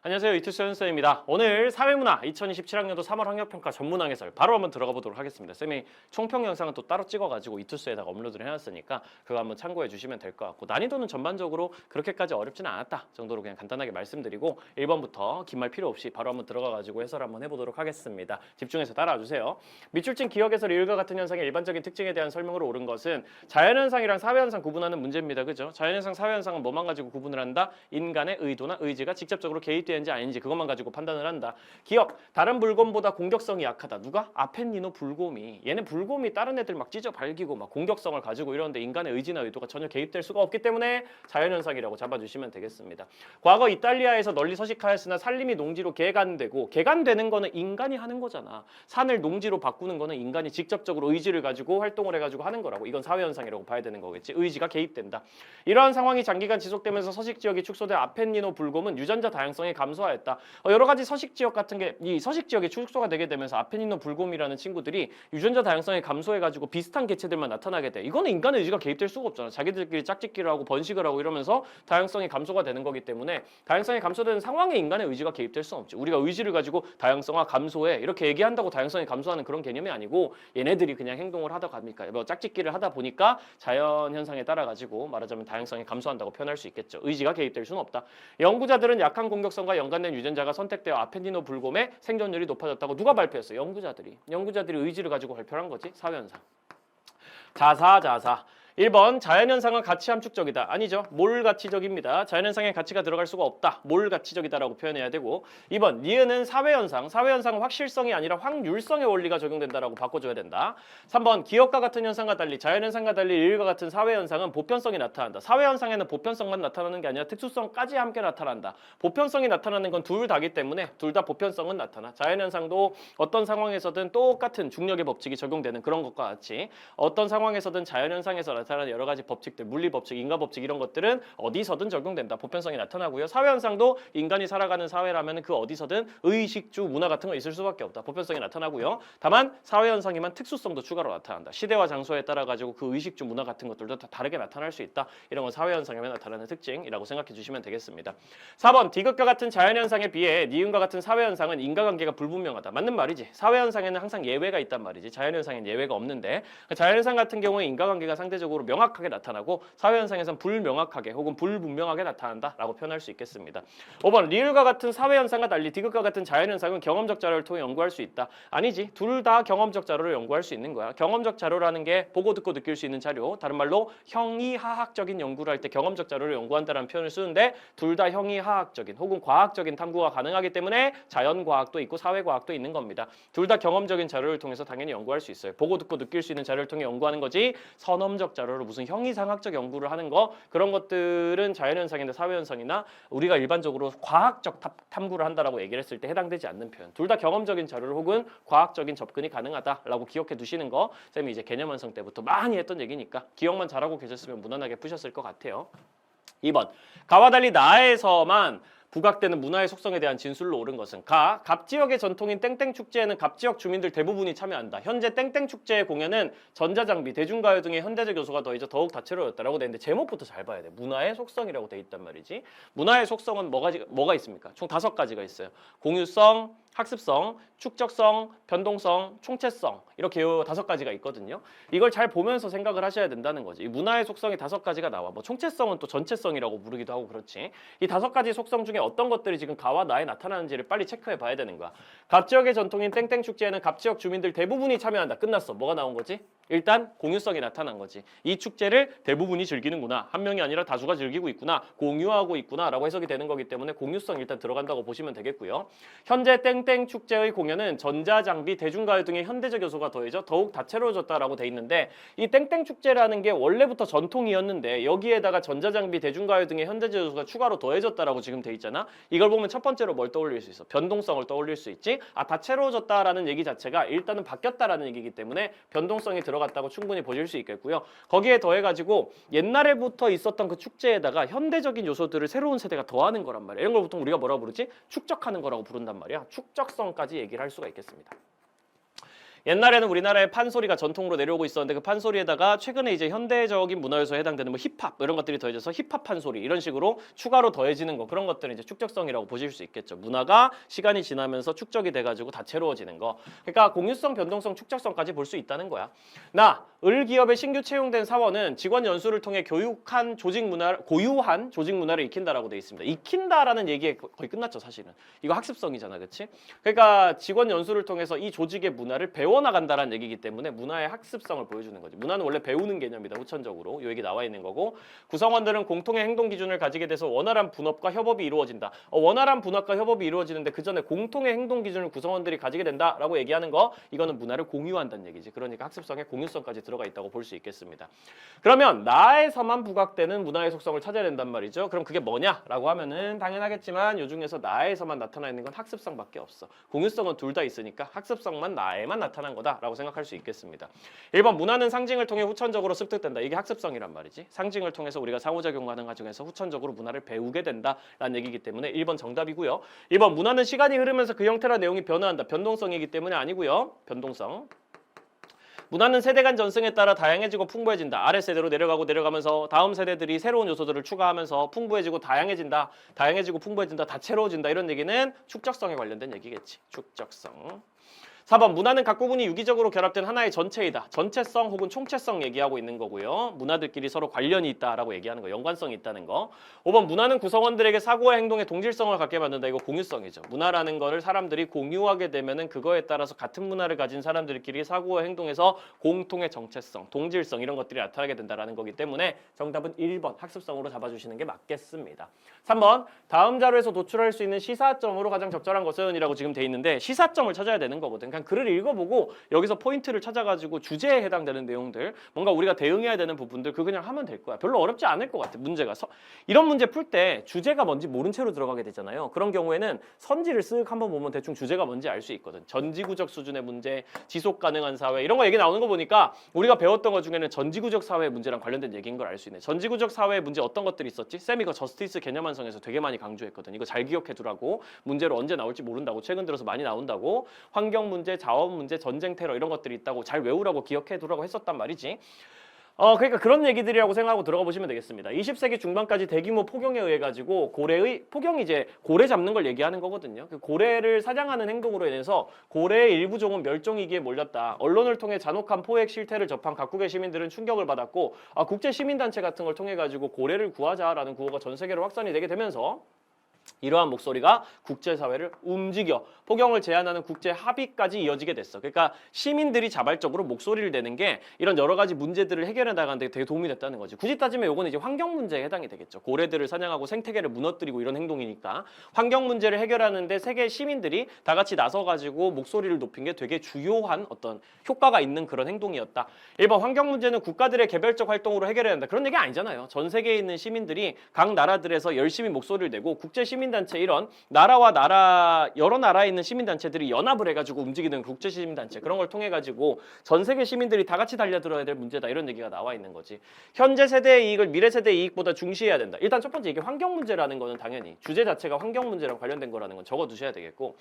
안녕하세요. 이투스 현수입니다. 오늘 사회문화 2027학년도 3월 학력평가 전문항 해설 바로 한번 들어가 보도록 하겠습니다. 쌤이 총평 영상은 또 따로 찍어가지고 이투스에다가 업로드를 해놨으니까 그거 한번 참고해 주시면 될 것 같고, 난이도는 전반적으로 그렇게까지 어렵지는 않았다 정도로 그냥 간단하게 말씀드리고 1번부터 긴 말 필요 없이 바로 한번 들어가가지고 해설 한번 해보도록 하겠습니다. 집중해서 따라와 주세요. 밑줄진 기억에서 리을과 같은 현상의 일반적인 특징에 대한 설명으로 옳은 것은 자연현상이랑 사회현상 구분하는 문제입니다. 그죠? 자연현상, 사회현상은 뭐만 가지고 구분을 한다? 인간의 의도나 의지가 직접적으로 개입되는지 아닌지 그것만 가지고 판단을 한다. 기억, 다른 불곰보다 공격성이 약하다. 누가? 아펜니노 불곰이. 얘는 불곰이 다른 애들 막 찢어 발기고 막 공격성을 가지고 이러는데 인간의 의지나 의도가 전혀 개입될 수가 없기 때문에 자연현상이라고 잡아주시면 되겠습니다. 과거 이탈리아에서 널리 서식하였으나 산림이 농지로 개간되고, 개간되는 거는 인간이 하는 거잖아. 산을 농지로 바꾸는 거는 인간이 직접적으로 의지를 가지고 활동을 해가지고 하는 거라고. 이건 사회현상이라고 봐야 되는 거겠지. 의지가 개입된다. 이러한 상황이 장기간 지속되면서 서식지역이 축소된 아펜니노 불곰은 유전자 다양성이 감소하였다. 여러 가지 서식지역 같은 게 이 서식지역이 축소가 되게 되면서 아펜니노 불곰이라는 친구들이 유전자 다양성이 감소해가지고 비슷한 개체들만 나타나게 돼. 이거는 인간의 의지가 개입될 수가 없잖아. 자기들끼리 짝짓기를 하고 번식을 하고 이러면서 다양성이 감소가 되는 거기 때문에 다양성이 감소되는 상황에 인간의 의지가 개입될 수는 없지. 우리가 의지를 가지고 다양성화 감소해 이렇게 얘기한다고 다양성이 감소하는 그런 개념이 아니고, 얘네들이 그냥 행동을 하다 가니까 뭐 짝짓기를 하다 보니까 자연 현상에 따라 가지고 말하자면 다양성이 감소한다고 표현할 수 있겠죠. 의지가 개입될 수는 없다. 연구자들은 약한 공격성과 연관된 유전자가 선택되어 아펜니노 불곰의 생존율이 높아졌다고 누가 발표했어? 연구자들이 의지를 가지고 발표한 거지. 사회현상. 자사. 1번 자연현상은 가치 함축적이다. 아니죠. 몰가치적입니다. 자연현상에 가치가 들어갈 수가 없다. 몰가치적이다라고 표현해야 되고, 2번 니은은 사회현상. 사회현상은 확실성이 아니라 확률성의 원리가 적용된다라고 바꿔줘야 된다. 3번 기억과 같은 현상과 달리 자연현상과 달리 리을과 같은 사회현상은 보편성이 나타난다. 사회현상에는 보편성만 나타나는 게 아니라 특수성까지 함께 나타난다. 보편성이 나타나는 건 둘 다기 때문에 둘 다 보편성은 나타나. 자연현상도 어떤 상황에서든 똑같은 중력의 법칙이 적용되는 그런 것과 같이 어떤 상황에서든 자연현상에서 나타나는 여러 가지 법칙들, 물리법칙, 인과법칙 이런 것들은 어디서든 적용된다. 보편성이 나타나고요. 사회현상도 인간이 살아가는 사회라면 그 어디서든 의식주, 문화 같은 거 있을 수밖에 없다. 보편성이 나타나고요. 다만 사회현상이만 특수성도 추가로 나타난다. 시대와 장소에 따라 가지고 그 의식주, 문화 같은 것들도 다 다르게 나타날 수 있다. 이런 건 사회현상에만 나타나는 특징이라고 생각해 주시면 되겠습니다. 4번 디귿과 같은 자연현상에 비해 니은과 같은 사회현상은 인과관계가 불분명하다. 맞는 말이지. 사회현상에는 항상 예외가 있단 말이지. 자연현상에는 예외가 없는데, 자연현상 같은 경우에 인과관계가 상대적으로 명확하게 나타나고 사회현상에서는 불명확하게 혹은 불분명하게 나타난다라고 표현할 수 있겠습니다. 5번 리을과 같은 사회현상과 달리 디귿과 같은 자연현상은 경험적 자료를 통해 연구할 수 있다. 아니지. 둘 다 경험적 자료를 연구할 수 있는 거야. 경험적 자료라는 게 보고 듣고 느낄 수 있는 자료, 다른 말로 형이하학적인 연구를 할 때 경험적 자료를 연구한다는 표현을 쓰는데, 둘 다 형이하학적인 혹은 과학적인 탐구가 가능하기 때문에 자연과학도 있고 사회과학도 있는 겁니다. 둘 다 경험적인 자료를 통해서 당연히 연구할 수 있어요. 보고 듣고 느낄 수 있는 자료를 통해 연구하는 거지, 선험적 자료로 무슨 형이상학적 연구를 하는 거 그런 것들은 자연현상이나 사회현상이나 우리가 일반적으로 과학적 탐구를 한다라고 얘기를 했을 때 해당되지 않는 표현. 둘 다 경험적인 자료를 혹은 과학적인 접근이 가능하다라고 기억해 두시는 거 쌤이 이제 개념 완성 때부터 많이 했던 얘기니까 기억만 잘하고 계셨으면 무난하게 푸셨을 것 같아요. 2번 가와 달리 나에서만 부각되는 문화의 속성에 대한 진술로 옳은 것은 갑 지역의 전통인 땡땡 축제에는 갑 지역 주민들 대부분이 참여한다. 현재 땡땡 축제의 공연은 전자장비, 대중가요 등의 현대적 요소가 더해져 더욱 다채로워졌다라고 돼 있는데, 제목부터 잘 봐야 돼. 문화의 속성이라고 돼 있단 말이지. 문화의 속성은 뭐가 있습니까? 총 5가지가 있어요. 공유성, 학습성, 축적성, 변동성, 총체성, 이렇게 5가지가 있거든요. 이걸 잘 보면서 생각을 하셔야 된다는 거지. 이 문화의 속성이 5가지가 나와. 뭐 총체성은 또 전체성이라고 부르기도 하고 그렇지. 이 5가지 속성 중에 어떤 것들이 지금 가와 나에 나타나는지를 빨리 체크해 봐야 되는 거야. 갑 지역의 전통인 땡땡 축제에는 갑 지역 주민들 대부분이 참여한다. 끝났어. 뭐가 나온 거지? 일단 공유성이 나타난 거지. 이 축제를 대부분이 즐기는구나. 한 명이 아니라 다수가 즐기고 있구나. 공유하고 있구나 라고 해석이 되는 거기 때문에 공유성 일단 들어간다고 보시면 되겠고요. 현재 땡땡 축제의 공연은 전자장비, 대중가요 등의 현대적 요소가 더해져 더욱 다채로워졌다라고 돼 있는데, 이 땡땡 축제라는 게 원래부터 전통이었는데 여기에다가 전자장비, 대중가요 등의 현대적 요소가 추가로 더해졌다라고 지금 돼 있잖아. 이걸 보면 첫 번째로 뭘 떠올릴 수 있어? 변동성을 떠올릴 수 있지. 다채로워졌다라는 얘기 자체가 일단은 바뀌었다라는 얘기이기 때문에 변동성이 들어갔다고 충분히 보실 수 있겠고요. 거기에 더해가지고 옛날에부터 있었던 그 축제에다가 현대적인 요소들을 새로운 세대가 더하는 거란 말이야. 이런 걸 보통 우리가 뭐라고 부르지? 축적하는 거라고 부른단 말이야. 축적성까지 얘기를 할 수가 있겠습니다. 옛날에는 우리나라에 판소리가 전통으로 내려오고 있었는데 그 판소리에다가 최근에 이제 현대적인 문화요소에 해당되는 뭐 힙합 이런 것들이 더해져서 힙합 판소리 이런 식으로 추가로 더해지는 거 그런 것들은 이제 축적성이라고 보실 수 있겠죠. 문화가 시간이 지나면서 축적이 돼가지고 다채로워지는 거. 그러니까 공유성, 변동성, 축적성까지 볼 수 있다는 거야. 을 기업에 신규 채용된 사원은 직원 연수를 통해 고유한 조직 문화를 익힌다라고 돼 있습니다. 익힌다라는 얘기에 거의 끝났죠, 사실은. 이거 학습성이잖아, 그렇지? 그러니까 직원 연수를 통해서 이 조직의 문화를 배워나간다라는 얘기이기 때문에 문화의 학습성을 보여주는 거지. 문화는 원래 배우는 개념이다, 후천적으로. 이 얘기 나와 있는 거고, 구성원들은 공통의 행동 기준을 가지게 돼서 원활한 분업과 협업이 이루어진다. 원활한 분업과 협업이 이루어지는데 그 전에 공통의 행동 기준을 구성원들이 가지게 된다라고 얘기하는 거, 이거는 문화를 공유한다는 얘기지. 그러니까 학습성에 공유성까지 들어가 있다고 볼 수 있겠습니다. 그러면 나에서만 부각되는 문화의 속성을 찾아야 된단 말이죠. 그럼 그게 뭐냐라고 하면은 당연하겠지만 이 중에서 나에서만 나타나 있는 건 학습성밖에 없어. 공유성은 둘 다 있으니까 학습성만 나에만 나타난 거다라고 생각할 수 있겠습니다. 1번 문화는 상징을 통해 후천적으로 습득된다. 이게 학습성이란 말이지. 상징을 통해서 우리가 상호작용하는 과정에서 후천적으로 문화를 배우게 된다라는 얘기이기 때문에 1번 정답이고요. 2번 문화는 시간이 흐르면서 그 형태나 내용이 변화한다. 변동성이기 때문에 아니고요. 변동성. 문화는 세대 간 전승에 따라 다양해지고 풍부해진다. 아래 세대로 내려가면서 다음 세대들이 새로운 요소들을 추가하면서 풍부해지고 다양해진다. 다양해지고 풍부해진다. 다채로워진다. 이런 얘기는 축적성에 관련된 얘기겠지. 축적성. 4번 문화는 각 부분이 유기적으로 결합된 하나의 전체이다. 전체성 혹은 총체성 얘기하고 있는 거고요. 문화들끼리 서로 관련이 있다라고 얘기하는 거. 연관성이 있다는 거. 5번 문화는 구성원들에게 사고와 행동의 동질성을 갖게 만든다. 이거 공유성이죠. 문화라는 거를 사람들이 공유하게 되면은 그거에 따라서 같은 문화를 가진 사람들끼리 사고와 행동에서 공통의 정체성, 동질성 이런 것들이 나타나게 된다라는 거기 때문에 정답은 1번 학습성으로 잡아주시는 게 맞겠습니다. 3번 다음 자료에서 도출할 수 있는 시사점으로 가장 적절한 것은 이라고 지금 돼 있는데 시사점을 찾아야 되는 거거든. 그냥 글을 읽어보고 여기서 포인트를 찾아가지고 주제에 해당되는 내용들 뭔가 우리가 대응해야 되는 부분들 그거 그냥 하면 될 거야. 별로 어렵지 않을 것 같아. 문제가 이런 문제 풀 때 주제가 뭔지 모른 채로 들어가게 되잖아요. 그런 경우에는 선지를 쓱 한번 보면 대충 주제가 뭔지 알 수 있거든. 전지구적 수준의 문제, 지속 가능한 사회 이런 거 얘기 나오는 거 보니까 우리가 배웠던 것 중에는 전지구적 사회 문제랑 관련된 얘기인 걸 알 수 있네. 전지구적 사회 문제 어떤 것들이 있었지? 쌤이 이거 저스티스 개념 완성에서 되게 많이 강조했거든. 이거 잘 기억해 두라고. 문제로 언제 나올지 모른다고. 최근 들어서 많이 나온다고. 환경 문제, 자원 문제, 전쟁 테러 이런 것들이 있다고 잘 외우라고 기억해 두라고 했었단 말이지. 그러니까 그런 얘기들이라고 생각하고 들어가 보시면 되겠습니다. 20세기 중반까지 대규모 폭염에 의해 가지고 폭염이 이제 고래 잡는 걸 얘기하는 거거든요. 그 고래를 사냥하는 행동으로 인해서 고래의 일부 종은 멸종 위기에 몰렸다. 언론을 통해 잔혹한 포획 실태를 접한 각국의 시민들은 충격을 받았고 국제 시민단체 같은 걸 통해 가지고 고래를 구하자라는 구호가 전 세계로 확산이 되게 되면서 이러한 목소리가 국제사회를 움직여 폭염을 제한하는 국제 합의까지 이어지게 됐어. 그러니까 시민들이 자발적으로 목소리를 내는 게 이런 여러 가지 문제들을 해결해 나가는 데 되게 도움이 됐다는 거지. 굳이 따지면 이거는 이제 환경 문제에 해당이 되겠죠. 고래들을 사냥하고 생태계를 무너뜨리고 이런 행동이니까 환경 문제를 해결하는데 세계 시민들이 다 같이 나서가지고 목소리를 높인 게 되게 주요한 어떤 효과가 있는 그런 행동이었다. 1번 환경 문제는 국가들의 개별적 활동으로 해결해야 한다. 그런 얘기 아니잖아요. 전 세계에 있는 시민들이 각 나라들에서 열심히 목소리를 내고 국제 시민단체 이런 여러 나라에 있는 시민단체들이 연합을 해가지고 움직이는 국제 시민단체 그런 걸 통해 가지고 전 세계 시민들이 다 같이 달려들어야 될 문제다 이런 얘기가 나와 있는 거지. 현재 세대의 이익을 미래 세대의 이익보다 중시해야 된다. 일단 첫 번째 이게 환경 문제라는 거는 당연히 주제 자체가 환경 문제랑 관련된 거라는 건 적어두셔야 되겠고.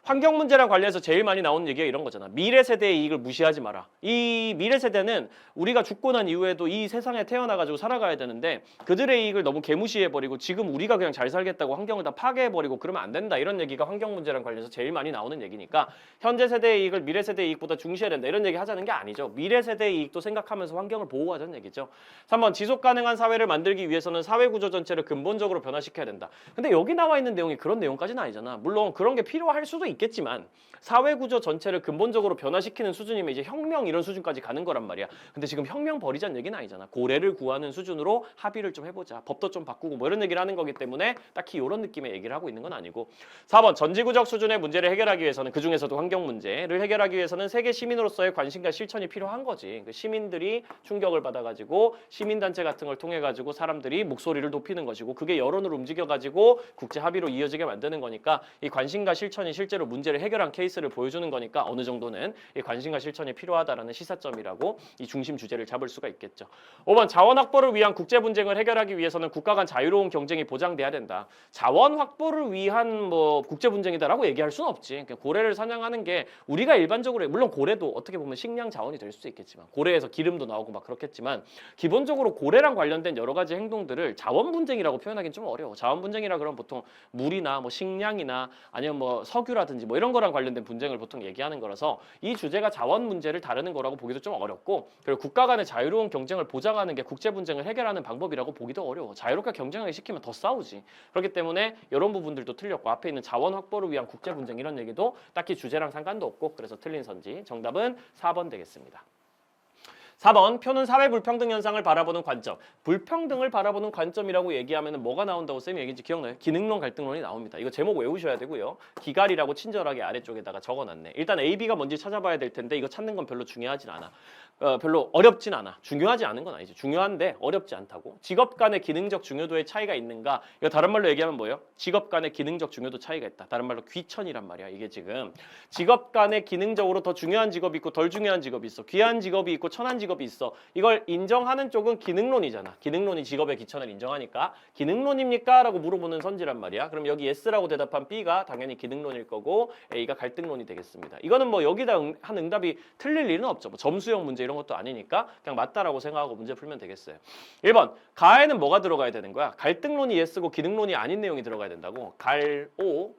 환경 문제랑 관련해서 제일 많이 나오는 얘기가 이런 거잖아. 미래 세대의 이익을 무시하지 마라. 이 미래 세대는 우리가 죽고 난 이후에도 이 세상에 태어나가지고 살아가야 되는데 그들의 이익을 너무 개무시해버리고 지금 우리가 그냥 잘 살겠다고 환경을 다 파괴해버리고 그러면 안 된다. 이런 얘기가 환경 문제랑 관련해서 제일 많이 나오는 얘기니까 현재 세대의 이익을 미래 세대의 이익보다 중시해야 된다. 이런 얘기 하자는 게 아니죠. 미래 세대의 이익도 생각하면서 환경을 보호하자는 얘기죠. 3번 지속 가능한 사회를 만들기 위해서는 사회 구조 전체를 근본적으로 변화시켜야 된다. 근데 여기 나와 있는 내용이 그런 내용까지는 아니잖아. 물론 그런 게 필요할 수도 있겠지만 사회 구조 전체를 근본적으로 변화시키는 수준이면 이제 혁명 이런 수준까지 가는 거란 말이야. 근데 지금 혁명 벌이자는 얘기는 아니잖아. 고래를 구하는 수준으로 합의를 좀 해보자. 법도 좀 바꾸고 뭐 이런 얘기를 하는 거기 때문에 딱히 이런 느낌의 얘기를 하고 있는 건 아니고. 4번 전지구적 수준의 문제를 해결하기 위해서는 그중에서도 환경 문제를 해결하기 위해서는 세계 시민으로서의 관심과 실천이 필요한 거지. 그 시민들이 충격을 받아가지고 시민단체 같은 걸 통해가지고 사람들이 목소리를 높이는 것이고 그게 여론으로 움직여가지고 국제 합의로 이어지게 만드는 거니까 이 관심과 실천이 실제로 실제로 문제를 해결한 케이스를 보여주는 거니까 어느 정도는 이 관심과 실천이 필요하다라는 시사점이라고 이 중심 주제를 잡을 수가 있겠죠. 5번 자원 확보를 위한 국제 분쟁을 해결하기 위해서는 국가 간 자유로운 경쟁이 보장돼야 된다. 자원 확보를 위한 뭐 국제 분쟁이다라고 얘기할 수는 없지. 그러니까 고래를 사냥하는 게 우리가 일반적으로 물론 고래도 어떻게 보면 식량 자원이 될 수도 있겠지만 고래에서 기름도 나오고 막 그렇겠지만 기본적으로 고래랑 관련된 여러 가지 행동들을 자원 분쟁이라고 표현하기는 좀 어려워. 자원 분쟁이라 그러면 보통 물이나 뭐 식량이나 아니면 뭐 석유라든지 뭐 이런 거랑 관련된 분쟁을 보통 얘기하는 거라서 이 주제가 자원 문제를 다루는 거라고 보기도 좀 어렵고 그리고 국가 간의 자유로운 경쟁을 보장하는 게 국제 분쟁을 해결하는 방법이라고 보기도 어려워. 자유롭게 경쟁하게 시키면 더 싸우지. 그렇기 때문에 이런 부분들도 틀렸고 앞에 있는 자원 확보를 위한 국제 분쟁 이런 얘기도 딱히 주제랑 상관도 없고 그래서 틀린 선지. 정답은 4번 되겠습니다. 4번 표는 사회 불평등 현상을 바라보는 관점. 불평등을 바라보는 관점이라고 얘기하면 뭐가 나온다고 쌤이 얘기했지 기억나요? 기능론 갈등론이 나옵니다. 이거 제목 외우셔야 되고요. 기갈이라고 친절하게 아래쪽에다가 적어놨네. 일단 A, B가 뭔지 찾아봐야 될 텐데 이거 찾는 건 별로 중요하진 않아. 별로 어렵진 않아. 중요하지 않은 건 아니지. 중요한데 어렵지 않다고. 직업 간의 기능적 중요도의 차이가 있는가? 이거 다른 말로 얘기하면 뭐예요? 직업 간의 기능적 중요도 차이가 있다. 다른 말로 귀천이란 말이야. 이게 지금 직업 간의 기능적으로 더 중요한 직업이 있고 덜 중요한 직업이 있어. 귀한 직업이 있고 천한 직업이 있어. 이걸 인정하는 쪽은 기능론이잖아. 기능론이 직업의 귀천을 인정하니까 기능론입니까? 라고 물어보는 선지란 말이야. 그럼 여기 yes라고 대답한 B가 당연히 기능론일 거고 A가 갈등론이 되겠습니다. 이거는 뭐 여기다 한 응답이 틀릴 일은 없죠. 뭐 점수형 문제 이런 것도 아니니까 그냥 맞다라고 생각하고 문제 풀면 되겠어요. 1번 가에는 뭐가 들어가야 되는 거야? 갈등론이 yes고 기능론이 아닌 내용이 들어가야 된다고. 갈 O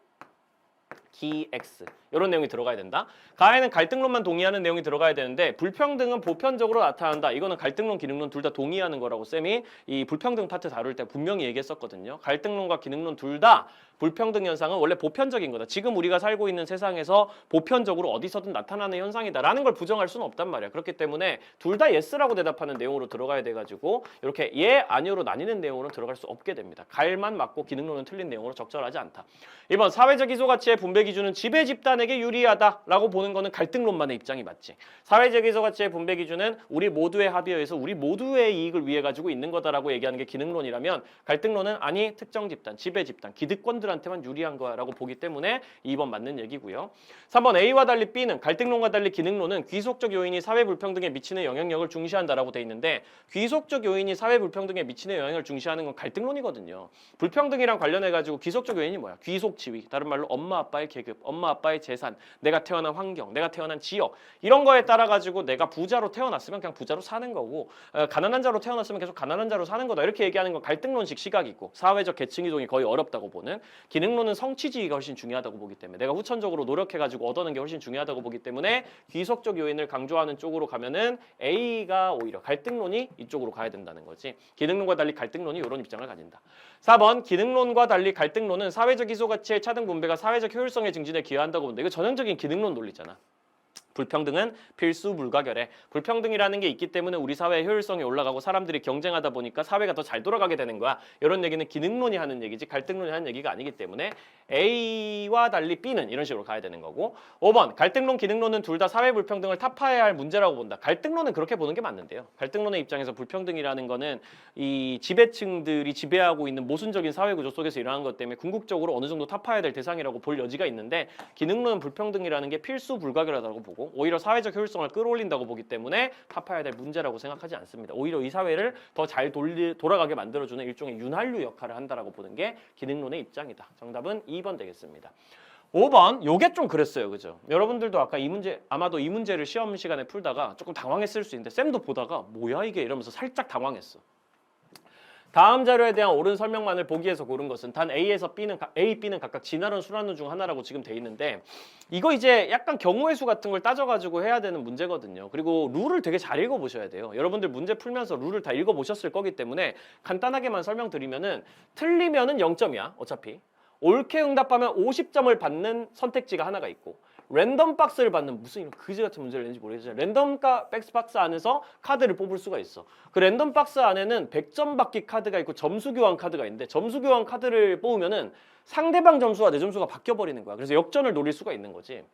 기 X 이런 내용이 들어가야 된다. 가에는 갈등론만 동의하는 내용이 들어가야 되는데 불평등은 보편적으로 나타난다. 이거는 갈등론, 기능론 둘 다 동의하는 거라고 쌤이 이 불평등 파트 다룰 때 분명히 얘기했었거든요. 갈등론과 기능론 둘 다 불평등 현상은 원래 보편적인 거다. 지금 우리가 살고 있는 세상에서 보편적으로 어디서든 나타나는 현상이다라는 걸 부정할 수는 없단 말이야. 그렇기 때문에 둘 다 yes라고 대답하는 내용으로 들어가야 돼가지고 이렇게 예, 아니오로 나뉘는 내용으로는 들어갈 수 없게 됩니다. 갈만 맞고 기능론은 틀린 내용으로 적절하지 않다. 2번 사회적 이소가치의 분배 기준은 지배 집단에게 유리하다라고 보는 거는 갈등론만의 입장이 맞지. 사회적 이소가치의 분배 기준은 우리 모두의 합의에 의해서 우리 모두의 이익을 위해 가지고 있는 거다라고 얘기하는 게 기능론이라면 갈등론은 아니 특정 집단, 지배 집단, 기득권들한테만 유리한 거야라고 보기 때문에 2번 맞는 얘기고요. 3번 A와 달리 B는 갈등론과 달리 기능론은 귀속적 요인이 사회 불평등에 미치는 영향력을 중시한다라고 돼 있는데 귀속적 요인이 사회 불평등에 미치는 영향을 중시하는 건 갈등론이거든요. 불평등이랑 관련해 가지고 귀속적 요인이 뭐야? 귀속 지위, 다른 말로 엄마 아빠의 계급, 엄마 아빠의 재산, 내가 태어난 환경, 내가 태어난 지역 이런 거에 따라 가지고 내가 부자로 태어났으면 그냥 부자로 사는 거고 가난한 자로 태어났으면 계속 가난한 자로 사는 거다 이렇게 얘기하는 건 갈등론식 시각이 있고 사회적 계층 이동이 거의 어렵다고 보는 기능론은 성취지위가 훨씬 중요하다고 보기 때문에 내가 후천적으로 노력해가지고 얻어낸 게 훨씬 중요하다고 보기 때문에 귀속적 요인을 강조하는 쪽으로 가면은 A가 오히려 갈등론이 이쪽으로 가야 된다는 거지. 기능론과 달리 갈등론이 이런 입장을 가진다. 4번 기능론과 달리 갈등론은 사회적 이소가치의 차등 분배가 사회적 효율성의 증진에 기여한다고 본다. 이거 전형적인 기능론 논리잖아. 불평등은 필수 불가결해. 불평등이라는 게 있기 때문에 우리 사회의 효율성이 올라가고 사람들이 경쟁하다 보니까 사회가 더 잘 돌아가게 되는 거야. 이런 얘기는 기능론이 하는 얘기지 갈등론이 하는 얘기가 아니기 때문에 A와 달리 B는 이런 식으로 가야 되는 거고 5번 갈등론, 기능론은 둘 다 사회 불평등을 타파해야 할 문제라고 본다. 갈등론은 그렇게 보는 게 맞는데요. 갈등론의 입장에서 불평등이라는 거는 이 지배층들이 지배하고 있는 모순적인 사회구조 속에서 일어나는 것 때문에 궁극적으로 어느 정도 타파해야 될 대상이라고 볼 여지가 있는데 기능론은 불평등이라는 게 필수 불가결하다고 보고 오히려 사회적 효율성을 끌어올린다고 보기 때문에 타파해야 될 문제라고 생각하지 않습니다. 오히려 이 사회를 더 잘 돌아가게 만들어주는 일종의 윤활유 역할을 한다라고 보는 게 기능론의 입장이다. 정답은 2번 되겠습니다. 5번 요게 좀 그랬어요. 그죠? 여러분들도 아까 이 문제 아마도 이 문제를 시험 시간에 풀다가 조금 당황했을 수 있는데 쌤도 보다가 뭐야 이게 이러면서 살짝 당황했어. 다음 자료에 대한 옳은 설명만을 보기에서 고른 것은 단 A에서 B는 A, B는 각각 진화론, 순환론 중 하나라고 지금 돼 있는데 이거 이제 약간 경우의 수 같은 걸 따져가지고 해야 되는 문제거든요. 그리고 룰을 되게 잘 읽어보셔야 돼요. 여러분들 문제 풀면서 룰을 다 읽어보셨을 거기 때문에 간단하게만 설명드리면은 틀리면은 0점이야 어차피. 옳게 응답하면 50점을 받는 선택지가 하나가 있고 랜덤 박스를 받는 무슨 이런 그지 같은 문제를 냈는지 모르겠지만 랜덤 박스 안에서 카드를 뽑을 수가 있어. 그 랜덤 박스 안에는 100점 받기 카드가 있고 점수 교환 카드가 있는데 점수 교환 카드를 뽑으면은 상대방 점수와 내 점수가 바뀌어 버리는 거야. 그래서 역전을 노릴 수가 있는 거지.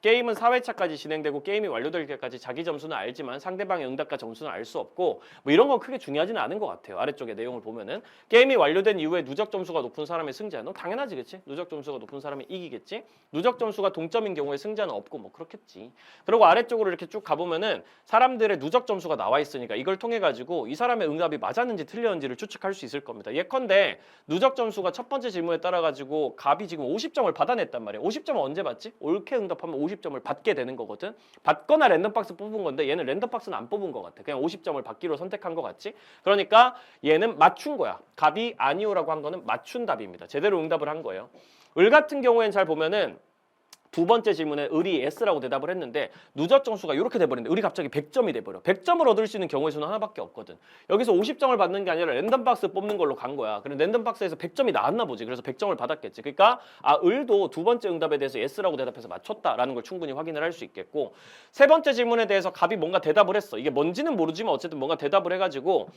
게임은 4회차까지 진행되고 게임이 완료될 때까지 자기 점수는 알지만 상대방의 응답과 점수는 알 수 없고 뭐 이런 건 크게 중요하지는 않은 것 같아요. 아래쪽에 내용을 보면은 게임이 완료된 이후에 누적 점수가 높은 사람의 승자. 너 당연하지, 그치? 누적 점수가 높은 사람이 이기겠지? 누적 점수가 동점인 경우에 승자는 없고 뭐 그렇겠지. 그리고 아래쪽으로 이렇게 쭉 가보면은 사람들의 누적 점수가 나와 있으니까 이걸 통해 가지고 이 사람의 응답이 맞았는지 틀렸는지를 추측할 수 있을 겁니다. 예컨대 누적 점수가 첫 번째 질문에 따라 가지고 갑이 지금 50점을 받아냈단 말이에요. 50점을 언제 받지? 옳게 응답하면 50점을 받게 되는 거거든. 받거나 랜덤박스 뽑은 건데 얘는 랜덤박스는 안 뽑은 것 같아. 그냥 50점을 받기로 선택한 것 같지? 그러니까 얘는 맞춘 거야. 갑이 아니오라고 한 거는 맞춘 답입니다. 제대로 응답을 한 거예요. 을 같은 경우에는 잘 보면은 두 번째 질문에 을이 S라고 대답을 했는데 누적 점수가 이렇게 돼버리는데 을이 갑자기 100점이 돼버려. 100점을 얻을 수 있는 경우의 수는 하나밖에 없거든. 여기서 50점을 받는 게 아니라 랜덤박스 뽑는 걸로 간 거야. 그럼 랜덤박스에서 100점이 나왔나 보지. 그래서 100점을 받았겠지. 그러니까 을도 두 번째 응답에 대해서 S라고 대답해서 맞췄다라는 걸 충분히 확인을 할 수 있겠고, 세 번째 질문에 대해서 갑이 뭔가 대답을 했어. 이게 뭔지는 모르지만 어쨌든 뭔가 대답을 해가지고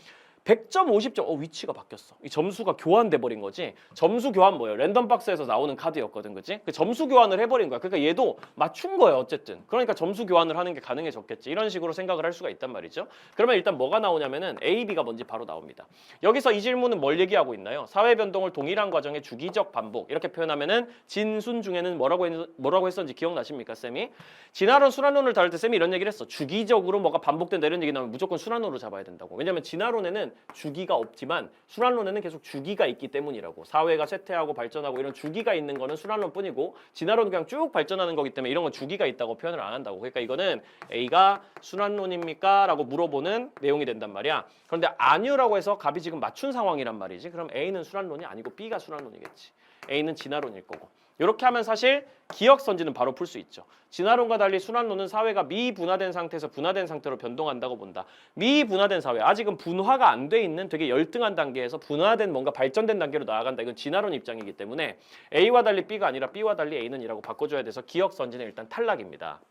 100점, 50점, 위치가 바뀌었어. 이 점수가 교환돼 버린 거지. 점수 교환 뭐예요? 랜덤 박스에서 나오는 카드였거든, 그치? 그 점수 교환을 해버린 거야. 그러니까 얘도 맞춘 거예요, 어쨌든. 그러니까 점수 교환을 하는 게 가능해졌겠지. 이런 식으로 생각을 할 수가 있단 말이죠. 그러면 일단 뭐가 나오냐면은 A, B가 뭔지 바로 나옵니다. 여기서 이 질문은 뭘 얘기하고 있나요? 사회 변동을 동일한 과정의 주기적 반복. 이렇게 표현하면은 진순 중에는 뭐라고 했었는지 기억나십니까, 쌤이? 진화론, 순환론을 다룰 때 쌤이 이런 얘기를 했어. 주기적으로 뭐가 반복된다 이런 얘기 나오면 무조건 순환론으로 잡아야 된다고. 왜냐면 진화론에는 주기가 없지만 순환론에는 계속 주기가 있기 때문이라고. 사회가 쇠퇴하고 발전하고 이런 주기가 있는 거는 순환론뿐이고 진화론은 그냥 쭉 발전하는 거기 때문에 이런 건 주기가 있다고 표현을 안 한다고. 그러니까 이거는 A가 순환론입니까? 라고 물어보는 내용이 된단 말이야. 그런데 아니요라고 해서 갑이 지금 맞춘 상황이란 말이지. 그럼 A는 순환론이 아니고 B가 순환론이겠지. A는 진화론일 거고. 이렇게 하면 사실 기억선지는 바로 풀 수 있죠. 진화론과 달리 순환론은 사회가 미분화된 상태에서 분화된 상태로 변동한다고 본다. 미분화된 사회, 아직은 분화가 안 돼 있는 되게 열등한 단계에서 분화된 뭔가 발전된 단계로 나아간다. 이건 진화론 입장이기 때문에 A와 달리 B가 아니라 B와 달리 A는 이라고 바꿔줘야 돼서 기억선지는 일단 탈락입니다.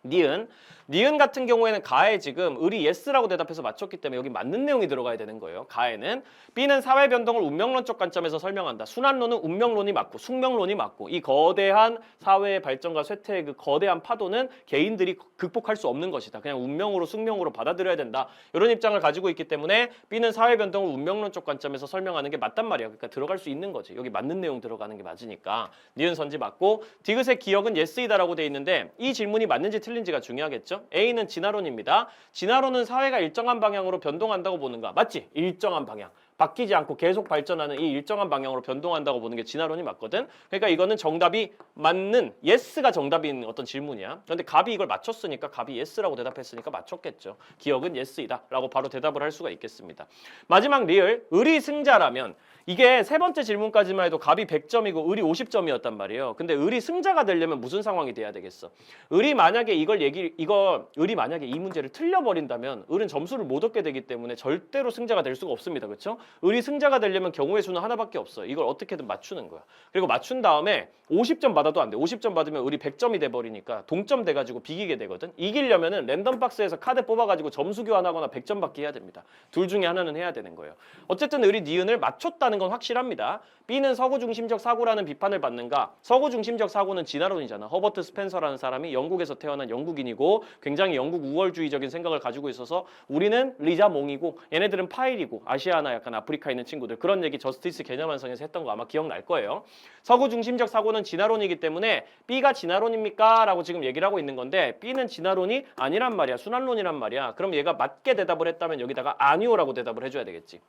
니은 같은 경우에는 가에 지금 을이 yes라고 대답해서 맞췄기 때문에 여기 맞는 내용이 들어가야 되는 거예요. 가에는 B는 사회 변동을 운명론적 관점에서 설명한다. 순환론은 운명론이 맞고 숙명론이 맞고 이 거대한 사회의 발전과 쇠퇴의 그 거대한 파도는 개인들이 극복할 수 없는 것이다. 그냥 운명으로 숙명으로 받아들여야 된다. 이런 입장을 가지고 있기 때문에 B는 사회 변동을 운명론적 관점에서 설명하는 게 맞단 말이야. 그러니까 들어갈 수 있는 거지. 여기 맞는 내용 들어가는 게 맞으니까 니은 선지 맞고 디귿의 기억은 yes이다라고 돼 있는데 이 질문이 맞는지 틀린지가 중요하겠죠. A는 진화론입니다. 진화론은 사회가 일정한 방향으로 변동한다고 보는가? 맞지? 일정한 방향. 바뀌지 않고 계속 발전하는 이 일정한 방향으로 변동한다고 보는 게 진화론이 맞거든. 그러니까 이거는 정답이 맞는 yes가 정답인 어떤 질문이야. 그런데 갑이 이걸 맞췄으니까 갑이 yes라고 대답했으니까 맞췄겠죠. 기억은 yes이다 라고 바로 대답을 할 수가 있겠습니다. 마지막 리을, 을이 승자라면 이게 세 번째 질문까지만 해도 갑이 100점이고 을이 50점이었단 말이에요. 근데 을이 승자가 되려면 무슨 상황이 돼야 되겠어? 을이 만약에 을이 만약에 이 문제를 틀려버린다면 을은 점수를 못 얻게 되기 때문에 절대로 승자가 될 수가 없습니다. 그렇죠? 을이 승자가 되려면 경우의 수는 하나밖에 없어요. 이걸 어떻게든 맞추는 거야. 그리고 맞춘 다음에 50점 받아도 안 돼. 50점 받으면 을이 100점이 돼버리니까 동점 돼가지고 비기게 되거든. 이기려면은 랜덤박스에서 카드 뽑아가지고 점수 교환하거나 100점 받기 해야 됩니다. 둘 중에 하나는 해야 되는 거예요. 어쨌든 을이 니은을 맞췄다는 건 확실합니다. B는 서구 중심적 사고라는 비판을 받는가? 서구 중심적 사고는 진화론이잖아. 허버트 스펜서라는 사람이 영국에서 태어난 영국인이고 굉장히 영국 우월주의적인 생각을 가지고 있어서 우리는 리자몽이고 얘네들은 파일이고 아시아나 약간 아프리카에 있는 친구들, 그런 얘기 저스티스 개념 완성에서 했던 거 아마 기억날 거예요. 서구 중심적 사고는 진화론이기 때문에 B가 진화론입니까? 라고 지금 얘기를 하고 있는 건데 B는 진화론이 아니란 말이야. 순환론이란 말이야. 그럼 얘가 맞게 대답을 했다면 여기다가 아니오라고 대답을 해줘야 되겠지.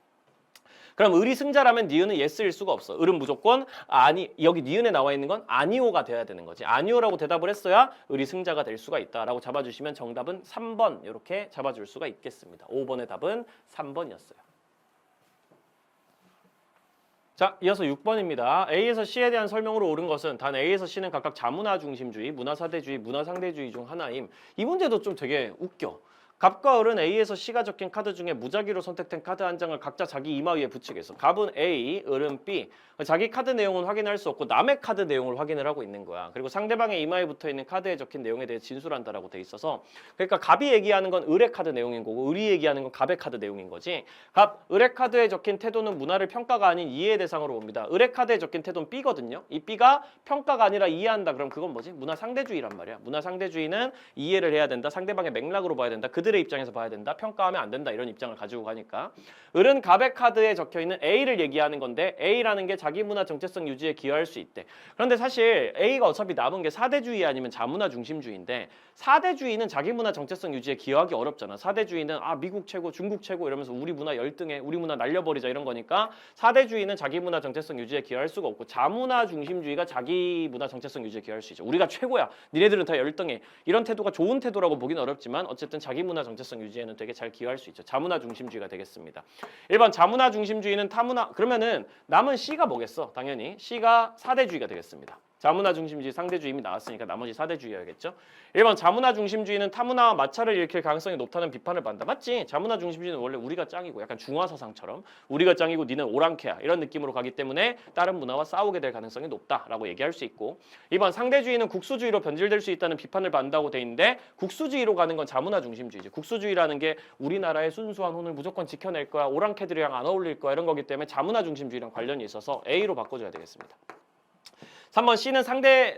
그럼 을이 승자라면 니은은 yes일 수가 없어. 을은 무조건 아니, 여기 니은에 나와 있는 건 아니오가 돼야 되는 거지. 아니오라고 대답을 했어야 을이 승자가 될 수가 있다라고 잡아주시면 정답은 3번 이렇게 잡아줄 수가 있겠습니다. 5번의 답은 3번이었어요. 자, 이어서 6번입니다. A에서 C에 대한 설명으로 옳은 것은 단 A에서 C는 각각 자문화 중심주의, 문화사대주의, 문화상대주의 중 하나임. 이 문제도 좀 되게 웃겨. 갑과 을은 A에서 C가 적힌 카드 중에 무작위로 선택된 카드 한 장을 각자 자기 이마 위에 붙이겠어. 갑은 A, 을은 B. 자기 카드 내용은 확인할 수 없고 남의 카드 내용을 확인을 하고 있는 거야. 그리고 상대방의 이마에 붙어 있는 카드에 적힌 내용에 대해 진술한다라고 돼 있어서 그러니까 갑이 얘기하는 건 을의 카드 내용인 거고 을이 얘기하는 건 갑의 카드 내용인 거지. 갑, 을의 카드에 적힌 태도는 문화를 평가가 아닌 이해의 대상으로 봅니다. 을의 카드에 적힌 태도는 B거든요. 이 B가 평가가 아니라 이해한다. 그럼 그건 뭐지? 문화 상대주의란 말이야. 문화 상대주의는 이해를 해야 된다. 상대방의 맥락으로 봐야 된다. 그들의 입장에서 봐야 된다. 평가하면 안 된다. 이런 입장을 가지고 가니까. 을은 갑의 카드에 적혀있는 A를 얘기하는 건데 A라는 게 자기 문화 정체성 유지에 기여할 수 있대. 그런데 사실 A가 어차피 남은 게 사대주의 아니면 자문화 중심주의인데 사대주의는 자기 문화 정체성 유지에 기여하기 어렵잖아. 사대주의는 미국 최고, 중국 최고 이러면서 우리 문화 열등해, 우리 문화 날려버리자 이런 거니까 사대주의는 자기 문화 정체성 유지에 기여할 수가 없고 자문화 중심주의가 자기 문화 정체성 유지에 기여할 수 있죠. 우리가 최고야. 니네들은 다 열등해. 이런 태도가 좋은 태도라고 보긴 어렵지만 어쨌든 자기 문화 정체성 유지에는 되게 잘 기여할 수 있죠. 자문화 중심주의가 되겠습니다. 1번 자문화 중심주의는 타문화. 그러면은 남은 C가 뭐겠어? 당연히 C가 사대주의가 되겠습니다. 자문화 중심주의 상대주의 이미 나왔으니까 나머지 사대주의여야겠죠. 1번 자문화 중심주의는 타문화와 마찰을 일으킬 가능성이 높다는 비판을 받는다. 맞지? 자문화 중심주의는 원래 우리가 짱이고 약간 중화사상처럼 우리가 짱이고 니는 오랑캐야 이런 느낌으로 가기 때문에 다른 문화와 싸우게 될 가능성이 높다라고 얘기할 수 있고 2번 상대주의는 국수주의로 변질될 수 있다는 비판을 받는다고 돼 있는데 국수주의로 가는 건 자문화 중심주의지. 국수주의라는 게 우리나라의 순수한 혼을 무조건 지켜낼 거야. 오랑캐들이랑 안 어울릴 거야. 이런 거기 때문에 자문화 중심주의랑 관련이 있어서 A로 바꿔줘야 되겠습니다. 3번 C는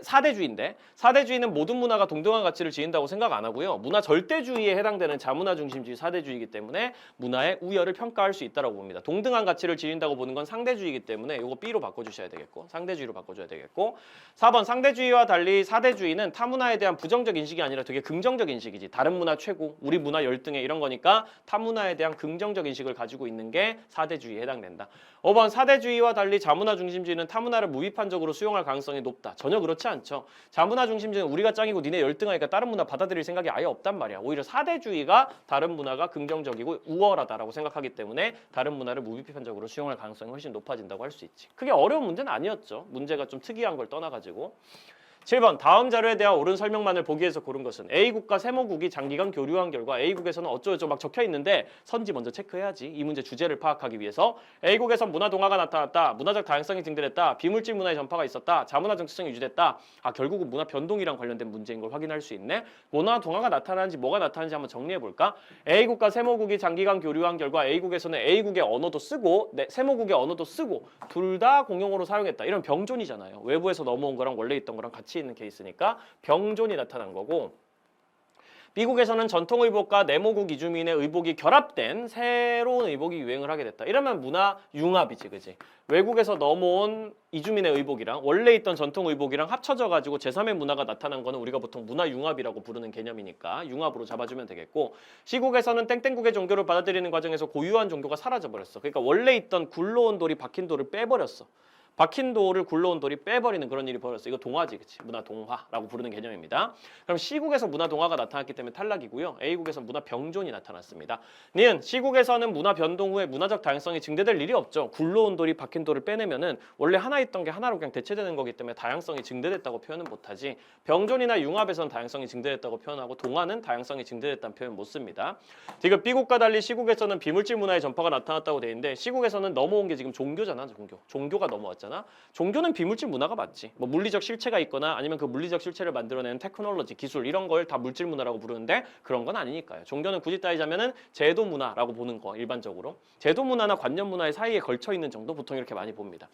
사대주의인데 사대주의는 모든 문화가 동등한 가치를 지닌다고 생각 안 하고요. 문화 절대주의에 해당되는 자문화 중심주의 사대주의이기 때문에 문화의 우열을 평가할 수 있다고 봅니다. 동등한 가치를 지닌다고 보는 건 상대주의이기 때문에 이거 B로 바꿔주셔야 되겠고 상대주의로 바꿔줘야 되겠고 4번 상대주의와 달리 사대주의는 타문화에 대한 부정적 인식이 아니라 되게 긍정적 인식이지. 다른 문화 최고, 우리 문화 열등해 이런 거니까 타문화에 대한 긍정적 인식을 가지고 있는 게 사대주의에 해당된다. 5번 사대주의와 달리 자문화 중심주의는 타문화를 무비판적으로 수용할 가능성이 높다. 전혀 그렇지 않죠. 자문화 중심주의는 우리가 짱이고 니네 열등하니까 다른 문화 받아들일 생각이 아예 없단 말이야. 오히려 사대주의가 다른 문화가 긍정적이고 우월하다라고 생각하기 때문에 다른 문화를 무비판적으로 수용할 가능성이 훨씬 높아진다고 할 수 있지. 크게 어려운 문제는 아니었죠. 문제가 좀 특이한 걸 떠나가지고. 7번 다음 자료에 대한 옳은 설명만을 보기 위해서 고른 것은 A국과 세모국이 장기간 교류한 결과 A국에서는 어쩌고저쩌고 막 적혀 있는데 선지 먼저 체크해야지. 이 문제 주제를 파악하기 위해서 A국에선 문화 동화가 나타났다. 문화적 다양성이 증대됐다. 비물질 문화의 전파가 있었다. 자문화 정체성이 유지됐다. 결국은 문화 변동이랑 관련된 문제인 걸 확인할 수 있네. 문화 동화가 나타나는지 뭐가 나타나는지 한번 정리해 볼까? A국과 세모국이 장기간 교류한 결과 A국에서는 A국의 언어도 쓰고 세모국의 언어도 쓰고 둘 다 공용어로 사용했다. 이런 병존이잖아요. 외부에서 넘어온 거랑 원래 있던 거랑 같이 있는 케이스니까 병존이 나타난 거고 미국에서는 전통 의복과 네모국 이주민의 의복이 결합된 새로운 의복이 유행을 하게 됐다. 이러면 문화 융합이지, 그지? 외국에서 넘어온 이주민의 의복이랑 원래 있던 전통 의복이랑 합쳐져 가지고 제3의 문화가 나타난 거는 우리가 보통 문화 융합이라고 부르는 개념이니까 융합으로 잡아주면 되겠고 시국에서는 땡땡국의 종교를 받아들이는 과정에서 고유한 종교가 사라져 버렸어. 그러니까 원래 있던 굴러온 돌이 박힌 돌을 빼버렸어. 박힌 돌을 굴러온 돌이 빼버리는 그런 일이 벌어졌어. 이거 동화지, 그치? 문화 동화라고 부르는 개념입니다. 그럼 C국에서 문화 동화가 나타났기 때문에 탈락이고요. A국에서 문화 병존이 나타났습니다. 니은 C국에서는 문화 변동 후에 문화적 다양성이 증대될 일이 없죠. 굴러온 돌이 박힌 돌을 빼내면은 원래 하나 있던 게 하나로 그냥 대체되는 거기 때문에 다양성이 증대됐다고 표현은 못하지. 병존이나 융합에서는 다양성이 증대됐다고 표현하고 동화는 다양성이 증대됐다는 표현 못 씁니다. 지금 B국과 달리 C국에서는 비물질 문화의 전파가 나타났다고 돼 있는데 C국에서는 넘어온 게 지금 종교잖아. 종교가 넘어왔잖아. 종교는 비물질 문화가 맞지. 뭐 물리적 실체가 있거나 아니면 그 물리적 실체를 만들어내는 테크놀로지, 기술 이런 걸 다 물질 문화라고 부르는데 그런 건 아니니까요. 종교는 굳이 따지자면은 제도 문화라고 보는 거 일반적으로. 제도 문화나 관념 문화의 사이에 걸쳐 있는 정도 보통 이렇게 많이 봅니다.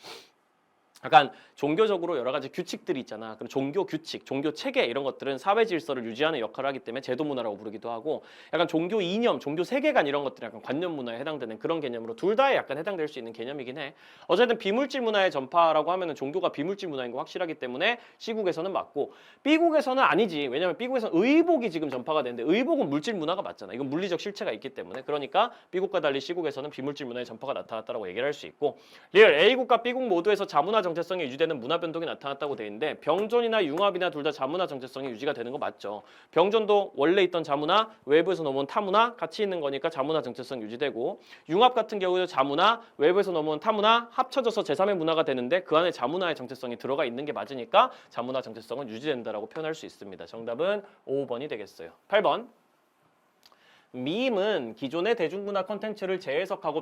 약간 종교적으로 여러 가지 규칙들이 있잖아. 그럼 종교 규칙, 종교 체계 이런 것들은 사회 질서를 유지하는 역할을 하기 때문에 제도 문화라고 부르기도 하고 약간 종교 이념, 종교 세계관 이런 것들이 약간 관념 문화에 해당되는 그런 개념으로 둘 다에 약간 해당될 수 있는 개념이긴 해. 어쨌든 비물질 문화의 전파라고 하면은 종교가 비물질 문화인 거 확실하기 때문에 C국에서는 맞고 B국에서는 아니지. 왜냐면 B국에서는 의복이 지금 전파가 되는데 의복은 물질 문화가 맞잖아. 이건 물리적 실체가 있기 때문에 그러니까 B국과 달리 C국에서는 비물질 문화의 전파가 나타났다라고 얘기를 할 수 있고 리얼 A국과 B국 모두에서 자문화 정체성이 유지되는 문화 변동이 나타났다고 돼 있는데 병존이나 융합이나 둘 다 자문화 정체성이 유지가 되는 거 맞죠. 병존도 원래 있던 자문화, 외부에서 넘어온 타문화 같이 있는 거니까 자문화 정체성 유지되고 융합 같은 경우도 자문화, 외부에서 넘어온 타문화 합쳐져서 제3의 문화가 되는데 그 안에 자문화의 정체성이 들어가 있는 게 맞으니까 자문화 정체성은 유지된다라고 표현할 수 있습니다. 정답은 5번이 되겠어요. 8번. 밈은 기존의 대중문화 콘텐츠를 재해석하고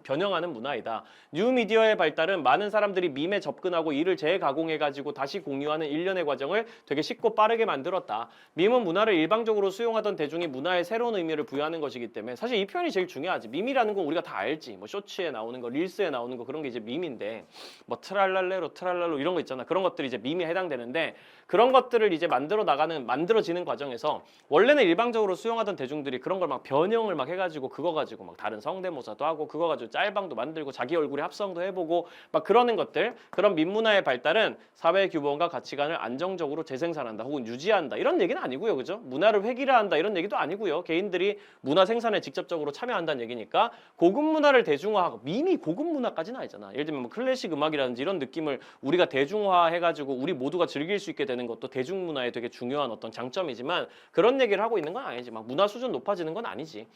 변형하는 문화이다. 뉴미디어의 발달은 많은 사람들이 밈에 접근하고 이를 재가공해가지고 다시 공유하는 일련의 과정을 되게 쉽고 빠르게 만들었다. 밈은 문화를 일방적으로 수용하던 대중이 문화에 새로운 의미를 부여하는 것이기 때문에 사실 이 표현이 제일 중요하지. 밈이라는 건 우리가 다 알지. 뭐 쇼츠에 나오는 거, 릴스에 나오는 거 그런 게 이제 밈인데 뭐 트랄랄레로 트랄랄로 이런 거 있잖아. 그런 것들이 이제 밈에 해당되는데 그런 것들을 이제 만들어지는 과정에서 원래는 일방적으로 수용하던 대중들이 그런 걸 막 변형을 막 해가지고 그거 가지고 막 다른 성대모사도 하고 그거 가지고 짤방도 만들고 자기 얼굴에 합성도 해보고 막 그러는 것들 그런 민문화의 발달은 사회 규범과 가치관을 안정적으로 재생산한다 혹은 유지한다 이런 얘기는 아니고요, 그죠? 문화를 획일화한다 이런 얘기도 아니고요. 개인들이 문화 생산에 직접적으로 참여한다는 얘기니까 고급 문화를 대중화하고 밈이 고급 문화까지는 아니잖아. 예를 들면 뭐 클래식 음악이라든지 이런 느낌을 우리가 대중화해가지고 우리 모두가 즐길 수 있게 되는 것도 대중문화의 되게 중요한 어떤 장점이지만 그런 얘기를 하고 있는 건 아니지. 막 문화 수준 높아지는 건 아니지.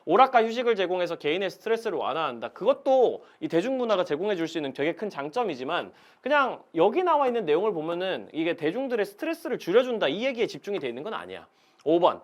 오락과 휴식을 제공해서 개인의 스트레스를 완화한다. 그것도 이 대중문화가 제공해 줄 수 있는 되게 큰 장점이지만 그냥 여기 나와 있는 내용을 보면은 이게 대중들의 스트레스를 줄여준다 이 얘기에 집중이 돼 있는 건 아니야. 5번.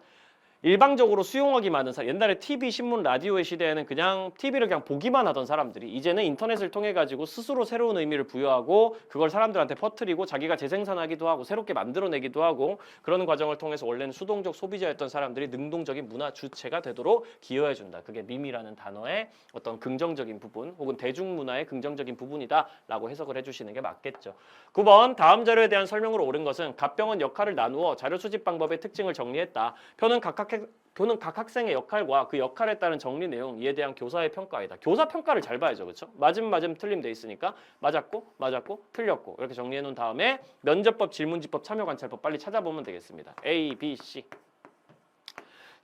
일방적으로 수용하기 많은 사람. 옛날에 TV, 신문, 라디오의 시대에는 그냥 TV를 그냥 보기만 하던 사람들이 이제는 인터넷을 통해 가지고 스스로 새로운 의미를 부여하고 그걸 사람들한테 퍼뜨리고 자기가 재생산하기도 하고 새롭게 만들어내기도 하고 그러는 과정을 통해서 원래는 수동적 소비자였던 사람들이 능동적인 문화 주체가 되도록 기여해준다. 그게 밈이라는 단어의 어떤 긍정적인 부분 혹은 대중문화의 긍정적인 부분이다라고 해석을 해주시는 게 맞겠죠. 9번 다음 자료에 대한 설명으로 옳은 것은 갑병은 역할을 나누어 자료 수집 방법의 특징을 정리했다. 표는 각 학생의 역할과 그 역할에 따른 정리 내용, 이에 대한 교사의 평가이다. 교사 평가를 잘 봐야죠. 그렇죠? 맞음 틀림 돼 있으니까 맞았고 틀렸고 이렇게 정리해 놓은 다음에 면접법, 질문지법, 참여관찰법 빨리 찾아보면 되겠습니다. A, B, C.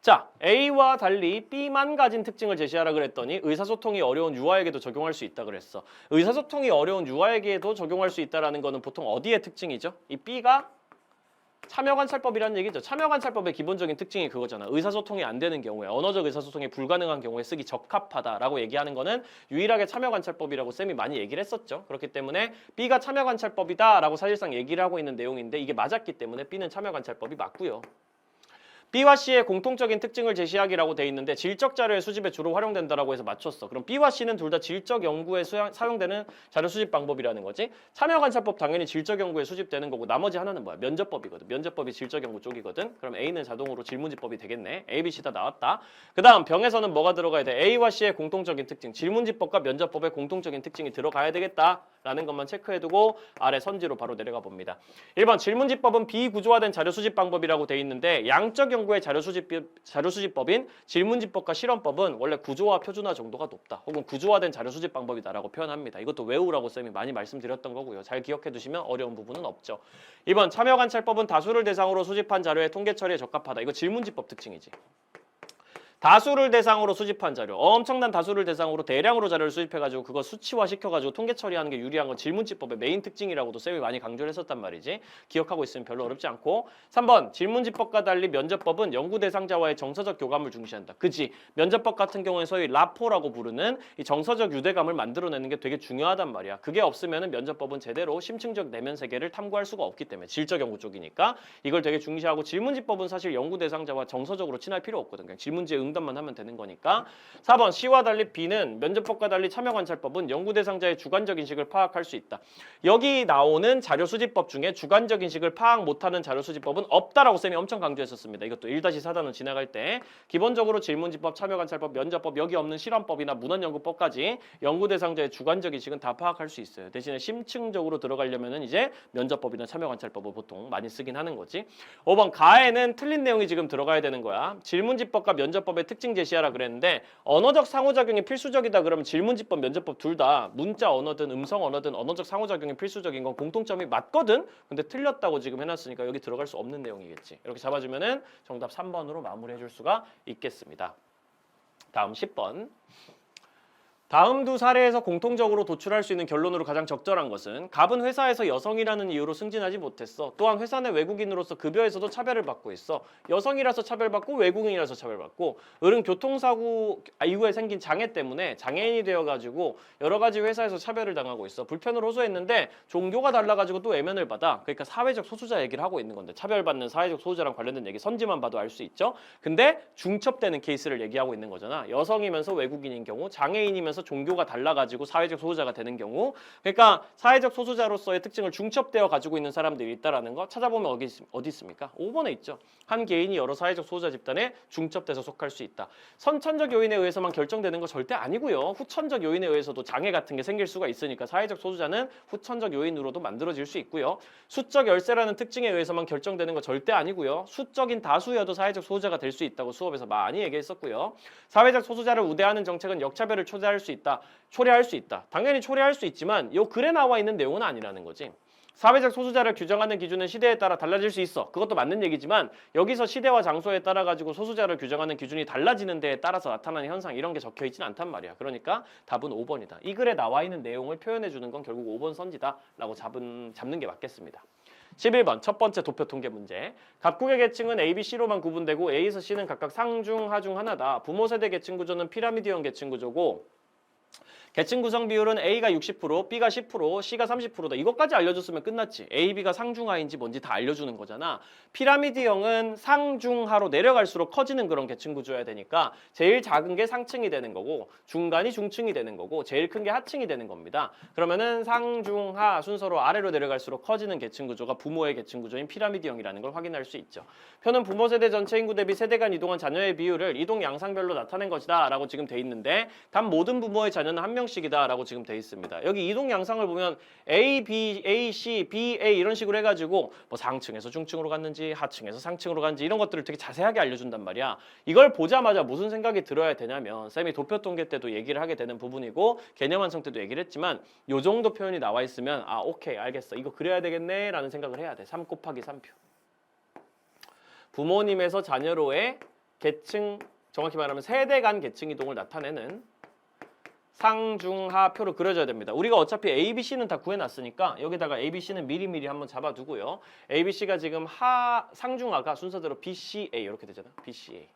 자, A와 달리 B만 가진 특징을 제시하라 그랬더니 의사소통이 어려운 유아에게도 적용할 수 있다 그랬어. 의사소통이 어려운 유아에게도 적용할 수 있다라는 거는 보통 어디의 특징이죠? 이 B가 참여관찰법이라는 얘기죠. 참여관찰법의 기본적인 특징이 그거잖아. 의사소통이 안 되는 경우에, 언어적 의사소통이 불가능한 경우에 쓰기 적합하다라고 얘기하는 거는 유일하게 참여관찰법이라고 쌤이 많이 얘기를 했었죠. 그렇기 때문에 B가 참여관찰법이다라고 사실상 얘기를 하고 있는 내용인데 이게 맞았기 때문에 B는 참여관찰법이 맞고요. B와 C의 공통적인 특징을 제시하기라고 돼 있는데 질적 자료의 수집에 주로 활용된다라고 해서 맞췄어. 그럼 B와 C는 둘 다 질적 연구에 사용되는 자료 수집 방법이라는 거지. 참여관찰법 당연히 질적 연구에 수집되는 거고 나머지 하나는 뭐야? 면접법이거든. 면접법이 질적 연구 쪽이거든. 그럼 A는 자동으로 질문지법이 되겠네. A, B, C 다 나왔다. 그 다음 병에서는 뭐가 들어가야 돼? A와 C의 공통적인 특징. 질문지법과 면접법의 공통적인 특징이 들어가야 되겠다라는 것만 체크해두고 아래 선지로 바로 내려가 봅니다. 1번 질문지법은 비구조화된 자료 수집 방법이라고 돼 있는데 양적 연구의 자료 수집법인 질문지법과 실험법은 원래 구조화 표준화 정도가 높다. 혹은 구조화된 자료 수집 방법이다라고 표현합니다. 이것도 외우라고 쌤이 많이 말씀드렸던 거고요. 잘 기억해 두시면 어려운 부분은 없죠. 2번 참여관찰법은 다수를 대상으로 수집한 자료의 통계 처리에 적합하다. 이거 질문지법 특징이지. 다수를 대상으로 수집한 자료, 엄청난 다수를 대상으로 대량으로 자료를 수집해가지고 그거 수치화 시켜가지고 통계 처리하는 게 유리한 건 질문지법의 메인 특징이라고도 쌤이 많이 강조를 했었단 말이지. 기억하고 있으면 별로 어렵지 않고. 3번 질문지법과 달리 면접법은 연구 대상자와의 정서적 교감을 중시한다. 그지? 면접법 같은 경우에 소위 라포라고 부르는 이 정서적 유대감을 만들어내는 게 되게 중요하단 말이야. 그게 없으면 면접법은 제대로 심층적 내면 세계를 탐구할 수가 없기 때문에 질적 연구 쪽이니까 이걸 되게 중시하고 질문지법은 사실 연구 대상자와 정서적으로 친할 필요 없거든. 그냥 질문지에 응답만 하면 되는 거니까. 4번 C와 달리 B는 면접법과 달리 참여관찰법은 연구 대상자의 주관적 인식을 파악할 수 있다. 여기 나오는 자료 수집법 중에 주관적 인식을 파악 못하는 자료 수집법은 없다라고 쌤이 엄청 강조했었습니다. 이것도 1-4단원 지나갈 때 기본적으로 질문지법, 참여관찰법, 면접법, 여기 없는 실험법이나 문헌연구법까지 연구 대상자의 주관적 인식은 다 파악할 수 있어요. 대신에 심층적으로 들어가려면은 이제 면접법이나 참여관찰법을 보통 많이 쓰긴 하는 거지. 5번 가에는 틀린 내용이 지금 들어가야 되는 거야. 질문지법과 면접법의 특징 제시하라 그랬는데 언어적 상호작용이 필수적이다 그러면 질문지법, 면접법 둘 다 문자 언어든 음성 언어든 언어적 상호작용이 필수적인 건 공통점이 맞거든. 근데 틀렸다고 지금 해놨으니까 여기 들어갈 수 없는 내용이겠지. 이렇게 잡아주면은 정답 3번으로 마무리해 줄 수가 있겠습니다. 다음 10번. 다음 두 사례에서 공통적으로 도출할 수 있는 결론으로 가장 적절한 것은 갑은 회사에서 여성이라는 이유로 승진하지 못했어. 또한 회사 내 외국인으로서 급여에서도 차별을 받고 있어. 여성이라서 차별받고 외국인이라서 차별받고 을은 교통사고 이후에 생긴 장애 때문에 장애인이 되어가지고 여러 가지 회사에서 차별을 당하고 있어. 불편을 호소했는데 종교가 달라가지고 또 외면을 받아. 그러니까 사회적 소수자 얘기를 하고 있는 건데 차별받는 사회적 소수자랑 관련된 얘기 선지만 봐도 알 수 있죠. 근데 중첩되는 케이스를 얘기하고 있는 거잖아. 여성이면서 외국인인 경우, 장애인이면서 종교가 달라가지고 사회적 소수자가 되는 경우, 그러니까 사회적 소수자로서의 특징을 중첩되어 가지고 있는 사람들이 있다라는 거 찾아보면 어디 있습니까? 5번에 있죠. 한 개인이 여러 사회적 소수자 집단에 중첩돼서 속할 수 있다. 선천적 요인에 의해서만 결정되는 거 절대 아니고요. 후천적 요인에 의해서도 장애 같은 게 생길 수가 있으니까 사회적 소수자는 후천적 요인으로도 만들어질 수 있고요. 수적 열세라는 특징에 의해서만 결정되는 거 절대 아니고요. 수적인 다수여도 사회적 소수자가 될 수 있다고 수업에서 많이 얘기했었고요. 사회적 소수자를 우대하는 정책은 역차별을 초래할 수 있다. 당연히 초래할 수 있지만 요 글에 나와 있는 내용은 아니라는 거지. 사회적 소수자를 규정하는 기준은 시대에 따라 달라질 수 있어. 그것도 맞는 얘기지만 여기서 시대와 장소에 따라 가지고 소수자를 규정하는 기준이 달라지는 데에 따라서 나타나는 현상 이런 게 적혀 있진 않단 말이야. 그러니까 답은 5번이다. 이 글에 나와 있는 내용을 표현해 주는 건 결국 5번 선지다라고 잡는 게 맞겠습니다. 11번 첫 번째 도표 통계 문제. 각국의 계층은 A, B, C로만 구분되고 A에서 C는 각각 상중, 하중 하나다. 부모 세대 계층 구조는 피라미드형 계층 구조고 계층 구성 비율은 A가 60%, B가 10%, C가 30%다. 이것까지 알려줬으면 끝났지. A, B가 상중하인지 뭔지 다 알려주는 거잖아. 피라미드형은 상중하로 내려갈수록 커지는 그런 계층 구조여야 되니까 제일 작은 게 상층이 되는 거고 중간이 중층이 되는 거고 제일 큰 게 하층이 되는 겁니다. 그러면은 상중하 순서로 아래로 내려갈수록 커지는 계층 구조가 부모의 계층 구조인 피라미드형이라는 걸 확인할 수 있죠. 표는 부모 세대 전체 인구 대비 세대 간 이동한 자녀의 비율을 이동 양상별로 나타낸 것이다 라고 지금 돼 있는데 단 모든 부모의 자녀는 한 명씩이다 라고 지금 돼 있습니다. 여기 이동 양상을 보면 A, B, A, C, B, A 이런 식으로 해가지고 뭐 상층에서 중층으로 갔는지 하층에서 상층으로 갔는지 이런 것들을 되게 자세하게 알려준단 말이야. 이걸 보자마자 무슨 생각이 들어야 되냐면 쌤이 도표 통계 때도 얘기를 하게 되는 부분이고 개념 완성 때도 얘기를 했지만 요 정도 표현이 나와 있으면 아 오케이 알겠어 이거 그래야 되겠네 라는 생각을 해야 돼. 3 곱하기 3표. 부모님에서 자녀로의 계층 정확히 말하면 세대 간 계층 이동을 나타내는 상중하표로 그려줘야 됩니다. 우리가 어차피 A, B, C는 다 구해놨으니까 여기다가 A, B, C는 미리미리 한번 잡아두고요. A, B, C가 지금 상중하가 순서대로 B, C, A 이렇게 되잖아. B, C, A.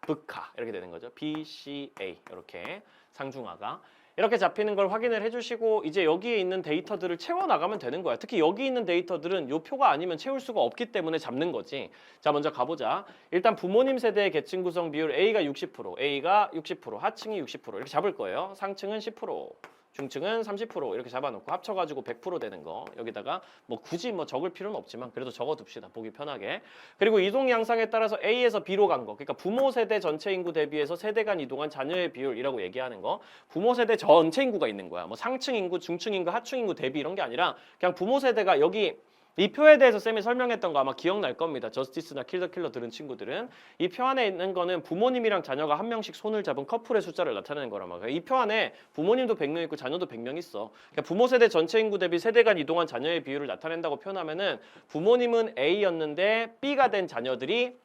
북하 이렇게 되는 거죠. B, C, A 이렇게 상중하가. 이렇게 잡히는 걸 확인을 해주시고 이제 여기에 있는 데이터들을 채워나가면 되는 거야. 특히 여기 있는 데이터들은 요 표가 아니면 채울 수가 없기 때문에 잡는 거지. 자 먼저 가보자. 일단 부모님 세대의 계층 구성 비율 A가 60%, A가 60%, 하층이 60% 이렇게 잡을 거예요. 상층은 10%. 중층은 30% 이렇게 잡아놓고 합쳐가지고 100% 되는 거 여기다가 뭐 굳이 뭐 적을 필요는 없지만 그래도 적어둡시다 보기 편하게. 그리고 이동 양상에 따라서 A에서 B로 간 거 그러니까 부모 세대 전체 인구 대비해서 세대 간 이동한 자녀의 비율이라고 얘기하는 거. 부모 세대 전체 인구가 있는 거야. 뭐 상층 인구, 중층 인구, 하층 인구 대비 이런 게 아니라 그냥 부모 세대가 여기 이 표에 대해서 쌤이 설명했던 거 아마 기억날 겁니다. 저스티스나 킬러 들은 친구들은 이 표 안에 있는 거는 부모님이랑 자녀가 한 명씩 손을 잡은 커플의 숫자를 나타내는 거란 말이야. 이 표 안에 부모님도 100명 있고 자녀도 100명 있어. 그러니까 부모 세대 전체 인구 대비 세대 간 이동한 자녀의 비율을 나타낸다고 표현하면은 부모님은 A였는데 B가 된 자녀들이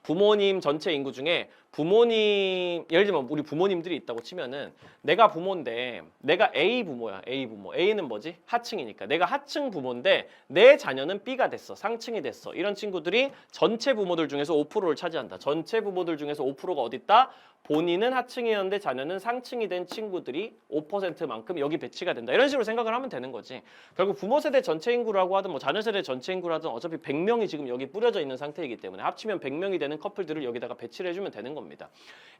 부모님 전체 인구 중에 부모님 예를 들면 우리 부모님들이 있다고 치면은 내가 부모인데 내가 A 부모야. A 부모. A는 뭐지? 하층이니까. 내가 하층 부모인데 내 자녀는 B가 됐어. 상층이 됐어. 이런 친구들이 전체 부모들 중에서 5%를 차지한다. 전체 부모들 중에서 5%가 어디 있다? 본인은 하층이었는데 자녀는 상층이 된 친구들이 5%만큼 여기 배치가 된다. 이런 식으로 생각을 하면 되는 거지. 결국 부모 세대 전체 인구라고 하든 뭐 자녀 세대 전체 인구라든 어차피 100명이 지금 여기 뿌려져 있는 상태이기 때문에 합치면 100명이 되는 커플들을 여기다가 배치를 해주면 되는 겁니다.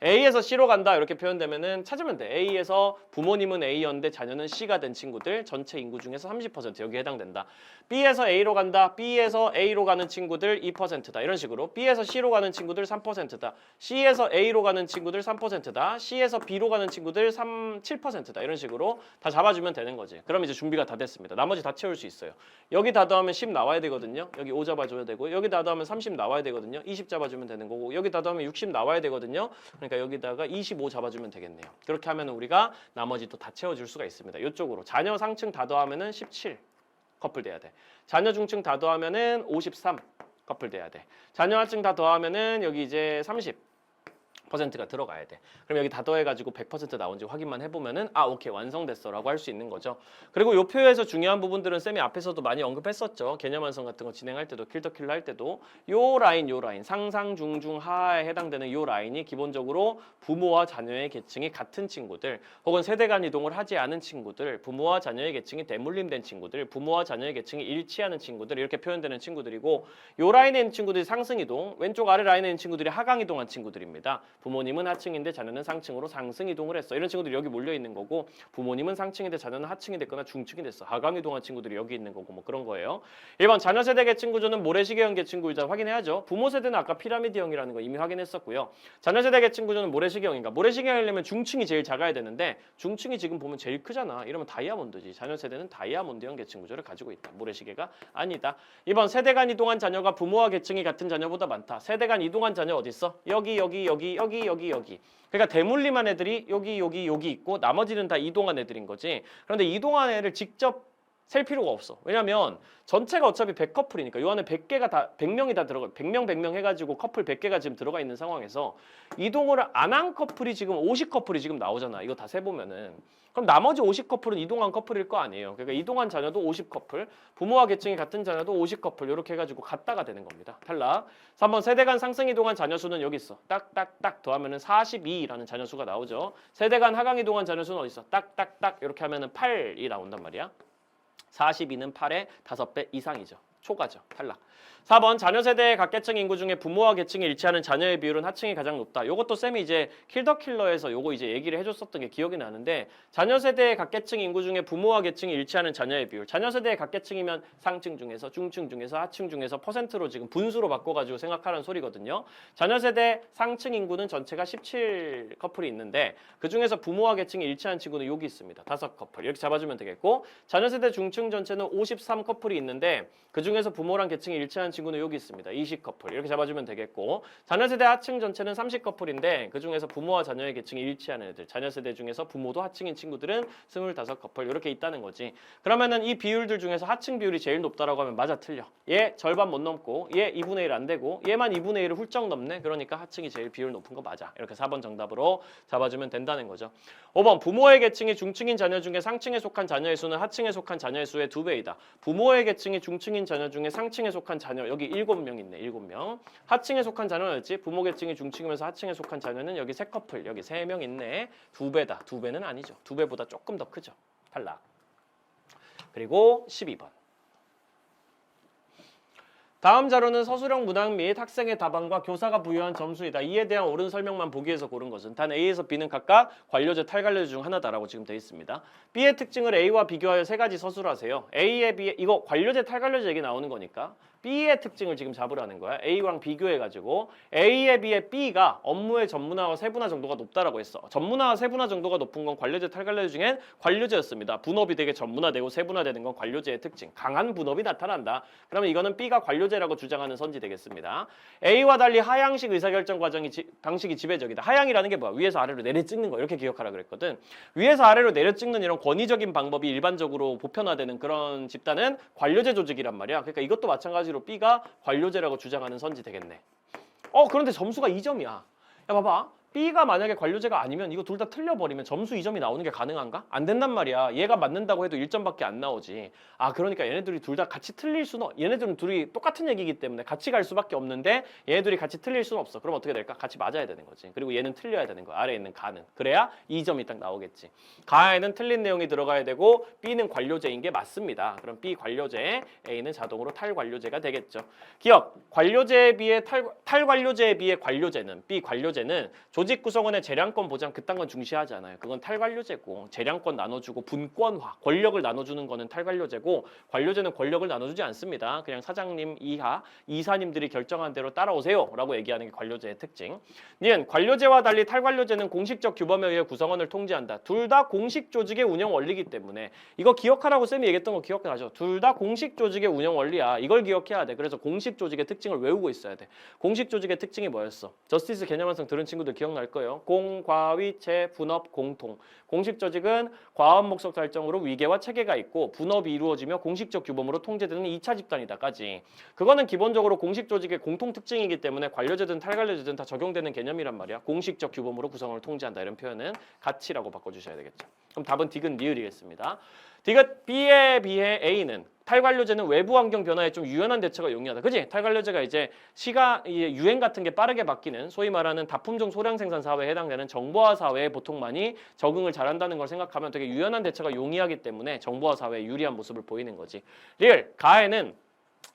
A에서 C로 간다 이렇게 표현되면은 찾으면 돼. A에서 부모님은 A였는데 자녀는 C가 된 친구들 전체 인구 중에서 30% 여기에 해당된다. B에서 A로 간다. B에서 A로 가는 친구들 2%다. 이런 식으로 B에서 C로 가는 친구들 3%다. C에서 A로 가는 친구들 3%다. C에서 B로 가는 친구들 7%다. 이런 식으로 다 잡아주면 되는 거지. 그럼 이제 준비가 다 됐습니다. 나머지 다 채울 수 있어요. 여기 다 더하면 10 나와야 되거든요. 여기 5 잡아줘야 되고 여기 다 더하면 30 나와야 되거든요. 20 잡아주면 되는 거고 여기 다 더하면 60 나와야 되거든요. 그러니까 여기다가 25 잡아주면 되겠네요. 그렇게 하면 우리가 나머지 또 다 채워줄 수가 있습니다. 이쪽으로 자녀 상층 다 더하면은 17 커플 돼야 돼. 자녀 중층 다 더하면은 53 커플 돼야 돼. 자녀 하층 다 더하면은 여기 이제 30 퍼센트가 들어가야 돼. 그럼 여기 다 더해가지고 100% 나온지 확인만 해보면은 아 오케이 완성됐어라고 할 수 있는 거죠. 그리고 요 표에서 중요한 부분들은 쌤이 앞에서도 많이 언급했었죠. 개념 완성 같은 거 진행할 때도 킬더킬러 할 때도 요 라인 상상 중중 하하에 해당되는 요 라인이 기본적으로 부모와 자녀의 계층이 같은 친구들 혹은 세대 간 이동을 하지 않은 친구들 부모와 자녀의 계층이 대물림된 친구들 부모와 자녀의 계층이 일치하는 친구들 이렇게 표현되는 친구들이고 요 라인에 있는 친구들이 상승 이동 왼쪽 아래 라인에 있는 친구들이 하강 이동한 친구들입니다. 부모님은 하층인데 자녀는 상층으로 상승 이동을 했어. 이런 친구들이 여기 몰려 있는 거고 부모님은 상층인데 자녀는 하층이 됐거나 중층이 됐어. 하강 이동한 친구들이 여기 있는 거고 뭐 그런 거예요. 1번 자녀 세대 계층 구조는 모래시계형 계층 구조자 확인해야죠. 부모 세대는 아까 피라미드형이라는 거 이미 확인했었고요. 자녀 세대 계층 구조는 모래시계형인가? 모래시계형이려면 중층이 제일 작아야 되는데 중층이 지금 보면 제일 크잖아. 이러면 다이아몬드지. 자녀 세대는 다이아몬드형 계층 구조를 가지고 있다. 모래시계가 아니다. 2번 세대 간 이동한 자녀가 부모와 계층이 같은 자녀보다 많다. 세대 간 이동한 자녀 어디 있어? 여기. 그러니까 대물림한 애들이 여기 있고 나머지는 다 이동한 애들인 거지. 그런데 이동한 애를 직접 셀 필요가 없어. 왜냐면 전체가 어차피 100커플이니까 요 안에 100개가 다 100명이 다 들어가 100명 해가지고 커플 100개가 지금 들어가 있는 상황에서 이동을 안 한 커플이 지금 50커플이 지금 나오잖아. 이거 다 세보면은 그럼 나머지 50커플은 이동한 커플일 거 아니에요. 그러니까 이동한 자녀도 50커플, 부모와 계층이 같은 자녀도 50커플 이렇게 해가지고 같다가 되는 겁니다. 탈락. 3번 세대 간 상승 이동한 자녀 수는 여기 있어. 딱딱딱 더하면은 42라는 자녀 수가 나오죠. 세대 간 하강 이동한 자녀 수는 어디 있어? 딱딱딱 이렇게 하면은 8이 나온단 말이야. 42는 8의 5배 이상이죠. 초과죠. 탈락. 4번 자녀 세대의 각 계층 인구 중에 부모와 계층이 일치하는 자녀의 비율은 하층이 가장 높다. 요것도 쌤이 이제 킬더킬러에서 요거 이제 얘기를 해줬었던 게 기억이 나는데 자녀 세대의 각 계층 인구 중에 부모와 계층이 일치하는 자녀의 비율. 자녀 세대의 각 계층이면 상층 중에서 중층 중에서 하층 중에서 퍼센트로 지금 분수로 바꿔가지고 생각하라는 소리거든요. 자녀 세대 상층 인구는 전체가 17커플이 있는데 그 중에서 부모와 계층이 일치하는 친구는 여기 있습니다. 5커플 이렇게 잡아주면 되겠고 자녀 세대 중층 전체는 53커플이 있는데 그 중에서 부모랑 계층이 일치하는 친구는 여기 있습니다. 20커플 이렇게 잡아주면 되겠고 자녀 세대 하층 전체는 30커플인데 그 중에서 부모와 자녀의 계층이 일치하는 애들 자녀 세대 중에서 부모도 하층인 친구들은 25커플 이렇게 있다는 거지. 그러면은 이 비율들 중에서 하층 비율이 제일 높다라고 하면 맞아 틀려. 얘 절반 못 넘고 얘 2분의 1 안 되고 얘만 2분의 1을 훌쩍 넘네. 그러니까 하층이 제일 비율 높은 거 맞아. 이렇게 4번 정답으로 잡아주면 된다는 거죠. 5번 부모의 계층이 중층인 자녀 중에 상층에 속한 자녀의 수는 하층에 속한 자녀의 수의 2배이다. 부모의 계층이 중층인 자녀 중에 상층에 속한 자녀 여기 7명 있네. 7명. 하층에 속한 자녀였지. 부모 계층이 중층이면서 하층에 속한 자녀는 여기 3커플 여기 3명 있네. 2배다. 2배는 아니죠. 2배보다 조금 더 크죠. 탈락. 그리고 12번. 다음 자료는 서술형 문항 및 학생의 답안과 교사가 부여한 점수이다. 이에 대한 옳은 설명만 보기 위해서 고른 것은 단 A에서 B는 각각 관료제, 탈관료제 중 하나다라고 지금 되어 있습니다. B의 특징을 A와 비교하여 3가지 서술하세요. A에 B에 이거 관료제, 탈관료제 얘기 나오는 거니까 B의 특징을 지금 잡으라는 거야. A랑 비교해가지고 A에 비해 B가 업무의 전문화와 세분화 정도가 높다라고 했어. 전문화와 세분화 정도가 높은 건 관료제, 탈관료제 중엔 관료제였습니다. 분업이 되게 전문화되고 세분화되는 건 관료제의 특징. 강한 분업이 나타난다. 그러면 이거는 B가 관료제라고 주장하는 선지 되겠습니다. A와 달리 하향식 의사결정 과정이 방식이 지배적이다. 하향이라는 게 뭐야? 위에서 아래로 내려 찍는 거 이렇게 기억하라 그랬거든. 위에서 아래로 내려 찍는 이런 권위적인 방법이 일반적으로 보편화되는 그런 집단은 관료제 조직이란 말이야. 그러니까 이것도 마찬가지로 B가 관료제라고 주장하는 선지 되겠네. 그런데 점수가 2점이야. 야 봐봐. B가 만약에 관료제가 아니면 이거 둘 다 틀려버리면 점수 2점이 나오는 게 가능한가? 안 된단 말이야. 얘가 맞는다고 해도 1점밖에 안 나오지. 그러니까 얘네들이 둘 다 같이 틀릴 수는 얘네들은 둘이 똑같은 얘기이기 때문에 같이 갈 수밖에 없는데 얘네들이 같이 틀릴 수는 없어. 그럼 어떻게 될까? 같이 맞아야 되는 거지. 그리고 얘는 틀려야 되는 거야. 아래에 있는 가는. 그래야 2점이 딱 나오겠지. 가에는 틀린 내용이 들어가야 되고 B는 관료제인 게 맞습니다. 그럼 B 관료제, A는 자동으로 탈관료제가 되겠죠. 기억! 관료제에 비해 탈관료제에 비해 관료제는 B 관료제는 조직 구성원의 재량권 보장 그딴 건 중시하지 않아요. 그건 탈관료제고 재량권 나눠주고 분권화, 권력을 나눠주는 거는 탈관료제고 관료제는 권력을 나눠주지 않습니다. 그냥 사장님 이하 이사님들이 결정한 대로 따라오세요 라고 얘기하는 게 관료제의 특징. 니은 관료제와 달리 탈관료제는 공식적 규범에 의해 구성원을 통제한다. 둘 다 공식 조직의 운영 원리이기 때문에 이거 기억하라고 쌤이 얘기했던 거 기억나죠? 둘 다 공식 조직의 운영 원리야. 이걸 기억해야 돼. 그래서 공식 조직의 특징을 외우고 있어야 돼. 공식 조직의 특징이 뭐였어? 저스티스 개념 완성 들은 친구들 기억 기억날 거예요. 공, 과위, 체, 분업, 공통. 공식 조직은 과업 목적 달성으로 위계와 체계가 있고 분업이 이루어지며 공식적 규범으로 통제되는 2차 집단이다까지. 그거는 기본적으로 공식 조직의 공통 특징이기 때문에 관료제든 탈관료제든 다 적용되는 개념이란 말이야. 공식적 규범으로 구성을 통제한다. 이런 표현은 같이라고 바꿔주셔야 되겠죠. 그럼 답은 디귿 리을이겠습니다. 디귿 B에 비해 A는 탈관료제는 외부 환경 변화에 좀 유연한 대처가 용이하다. 그지? 탈관료제가 이제 유행 같은 게 빠르게 바뀌는 소위 말하는 다품종 소량 생산 사회에 해당되는 정보화 사회에 보통 많이 적응을 잘한다는 걸 생각하면 되게 유연한 대처가 용이하기 때문에 정보화 사회에 유리한 모습을 보이는 거지. 리을, 가에는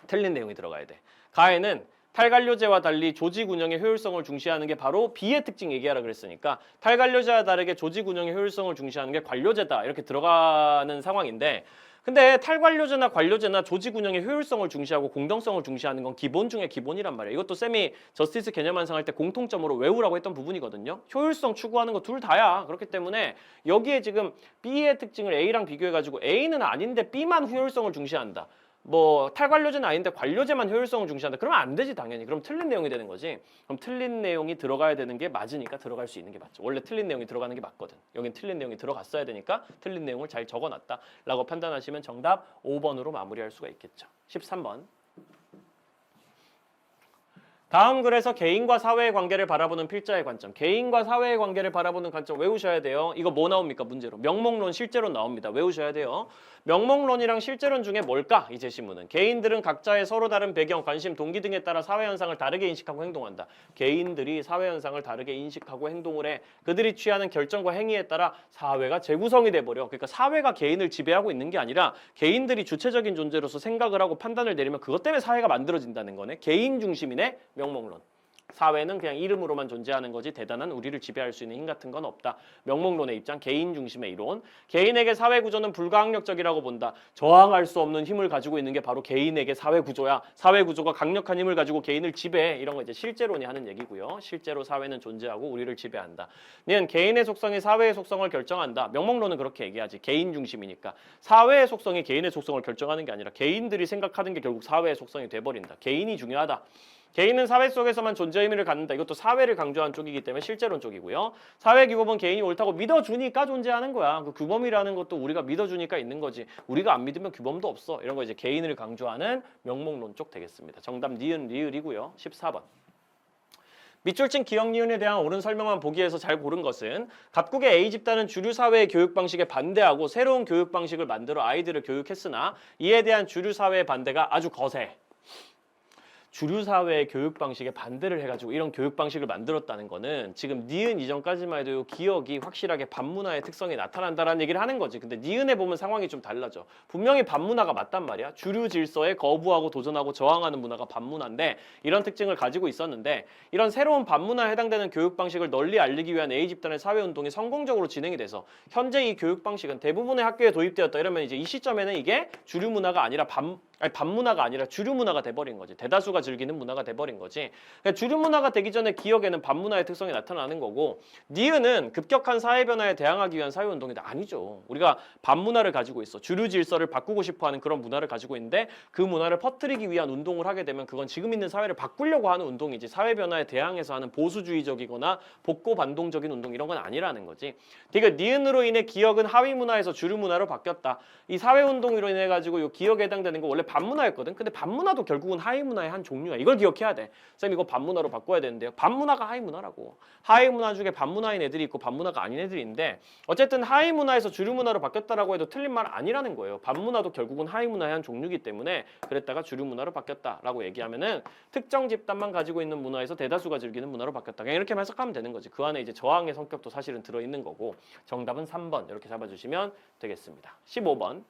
틀린 내용이 들어가야 돼. 가에는 탈관료제와 달리 조직 운영의 효율성을 중시하는 게 바로 B의 특징 얘기하라 그랬으니까 탈관료제와 다르게 조직 운영의 효율성을 중시하는 게 관료제다 이렇게 들어가는 상황인데 근데 탈관료제나 관료제나 조직 운영의 효율성을 중시하고 공정성을 중시하는 건 기본 중에 기본이란 말이에요. 이것도 쌤이 저스티스 개념 완성할 때 공통점으로 외우라고 했던 부분이거든요. 효율성 추구하는 거 둘 다야. 그렇기 때문에 여기에 지금 B의 특징을 A랑 비교해가지고 A는 아닌데 B만 효율성을 중시한다. 뭐 탈관료제는 아닌데 관료제만 효율성을 중시한다. 그러면 안 되지 당연히. 그럼 틀린 내용이 되는 거지. 그럼 틀린 내용이 들어가야 되는 게 맞으니까 들어갈 수 있는 게 맞죠. 원래 틀린 내용이 들어가는 게 맞거든. 여긴 틀린 내용이 들어갔어야 되니까 틀린 내용을 잘 적어놨다라고 판단하시면 정답 5번으로 마무리할 수가 있겠죠. 13번. 다음 글에서 개인과 사회의 관계를 바라보는 필자의 관점. 개인과 사회의 관계를 바라보는 관점 외우셔야 돼요. 이거 뭐 나옵니까? 문제로. 명목론, 실제론 나옵니다. 외우셔야 돼요. 명목론이랑 실제론 중에 뭘까? 이 제시문은. 개인들은 각자의 서로 다른 배경, 관심, 동기 등에 따라 사회현상을 다르게 인식하고 행동한다. 개인들이 사회현상을 다르게 인식하고 행동을 해. 그들이 취하는 결정과 행위에 따라 사회가 재구성이 돼버려. 그러니까 사회가 개인을 지배하고 있는 게 아니라 개인들이 주체적인 존재로서 생각을 하고 판단을 내리면 그것 때문에 사회가 만들어진다는 거네. 개인 중심이네. 명목론. 사회는 그냥 이름으로만 존재하는 거지 대단한 우리를 지배할 수 있는 힘 같은 건 없다. 명목론의 입장, 개인 중심의 이론. 개인에게 사회 구조는 불가항력적이라고 본다. 저항할 수 없는 힘을 가지고 있는 게 바로 개인에게 사회 구조야. 사회 구조가 강력한 힘을 가지고 개인을 지배해. 이런 거 이제 실제론이 하는 얘기고요. 실제로 사회는 존재하고 우리를 지배한다. 는 개인의 속성이 사회의 속성을 결정한다. 명목론은 그렇게 얘기하지. 개인 중심이니까. 사회의 속성이 개인의 속성을 결정하는 게 아니라 개인들이 생각하는 게 결국 사회의 속성이 돼버린다. 개인이 중요하다. 개인은 사회 속에서만 존재 의미를 갖는다. 이것도 사회를 강조한 쪽이기 때문에 실제론 쪽이고요. 사회 규범은 개인이 옳다고 믿어주니까 존재하는 거야. 그 규범이라는 것도 우리가 믿어주니까 있는 거지. 우리가 안 믿으면 규범도 없어. 이런 거 이제 개인을 강조하는 명목론 쪽 되겠습니다. 정답 니은 리을이고요. 14번. 밑줄 친 기억 니은에 대한 옳은 설명만 보기에서 잘 고른 것은 각국의 A 집단은 주류 사회의 교육 방식에 반대하고 새로운 교육 방식을 만들어 아이들을 교육했으나 이에 대한 주류 사회의 반대가 아주 거세. 주류 사회의 교육 방식에 반대를 해가지고 이런 교육 방식을 만들었다는 거는 지금 니은 이전까지만 해도 기억이 확실하게 반문화의 특성이 나타난다라는 얘기를 하는 거지. 근데 니은에 보면 상황이 좀 달라져. 분명히 반문화가 맞단 말이야. 주류 질서에 거부하고 도전하고 저항하는 문화가 반문화인데 이런 특징을 가지고 있었는데 이런 새로운 반문화에 해당되는 교육 방식을 널리 알리기 위한 A 집단의 사회운동이 성공적으로 진행이 돼서 현재 이 교육 방식은 대부분의 학교에 도입되었다. 이러면 이제 이 시점에는 이게 주류 문화가 아니라 반문화가 아니라 주류 문화가 돼버린 거지. 대다수가 즐기는 문화가 돼버린 거지. 그러니까 주류 문화가 되기 전에 기억에는 반문화의 특성이 나타나는 거고 니은은 급격한 사회 변화에 대항하기 위한 사회운동이다. 아니죠. 우리가 반문화를 가지고 있어. 주류 질서를 바꾸고 싶어하는 그런 문화를 가지고 있는데 그 문화를 퍼뜨리기 위한 운동을 하게 되면 그건 지금 있는 사회를 바꾸려고 하는 운동이지 사회 변화에 대항해서 하는 보수주의적이거나 복고 반동적인 운동 이런 건 아니라는 거지. 그러니까 니은으로 인해 기억은 하위 문화에서 주류 문화로 바뀌었다. 이 사회운동으로 인해 가지고 이 기억에 해당되는 거 원래 반문화였거든. 근데 반문화도 결국은 하위 문화의 한 종류야. 이걸 기억해야 돼. 쌤 이거 반문화로 바꿔야 되는데요. 반문화가 하위 문화라고. 하위 문화 중에 반문화인 애들이 있고 반문화가 아닌 애들이 있는데 어쨌든 하위 문화에서 주류 문화로 바뀌었다라고 해도 틀린 말 아니라는 거예요. 반문화도 결국은 하위 문화의 한 종류이기 때문에 그랬다가 주류 문화로 바뀌었다라고 얘기하면은 특정 집단만 가지고 있는 문화에서 대다수가 즐기는 문화로 바뀌었다. 그냥 이렇게 해석하면 되는 거지. 그 안에 이제 저항의 성격도 사실은 들어있는 거고 정답은 3번 이렇게 잡아주시면 되겠습니다. 15번.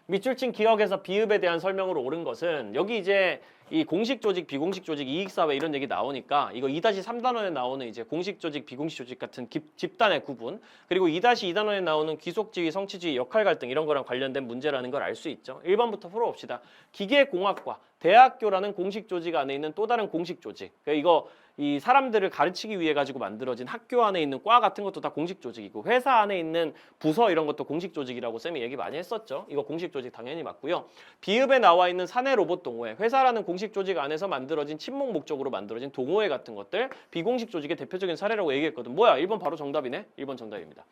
밑줄 친 기억에서 비읍에 대한 설명으로 옳은 것은 여기 이제 이 공식 조직, 비공식 조직, 이익사회 이런 얘기 나오니까 이거 2-3단원에 나오는 이제 공식 조직, 비공식 조직 같은 집단의 구분 그리고 2-2단원에 나오는 귀속지위, 성취지위, 역할 갈등 이런 거랑 관련된 문제라는 걸 알 수 있죠. 1번부터 풀어봅시다. 기계공학과, 대학교라는 공식 조직 안에 있는 또 다른 공식 조직. 그러니까 이거 이 사람들을 가르치기 위해 가지고 만들어진 학교 안에 있는 과 같은 것도 다 공식 조직이고 회사 안에 있는 부서 이런 것도 공식 조직이라고 쌤이 얘기 많이 했었죠. 이거 공식 조직 당연히 맞고요. 비읍에 나와 있는 사내 로봇 동호회, 회사라는 공식 공식 조직 안에서 만들어진 친목 목적으로 만들어진 동호회 같은 것들 비공식 조직의 대표적인 사례라고 얘기했거든. 뭐야? 1번 바로 정답이네. 1번 정답입니다.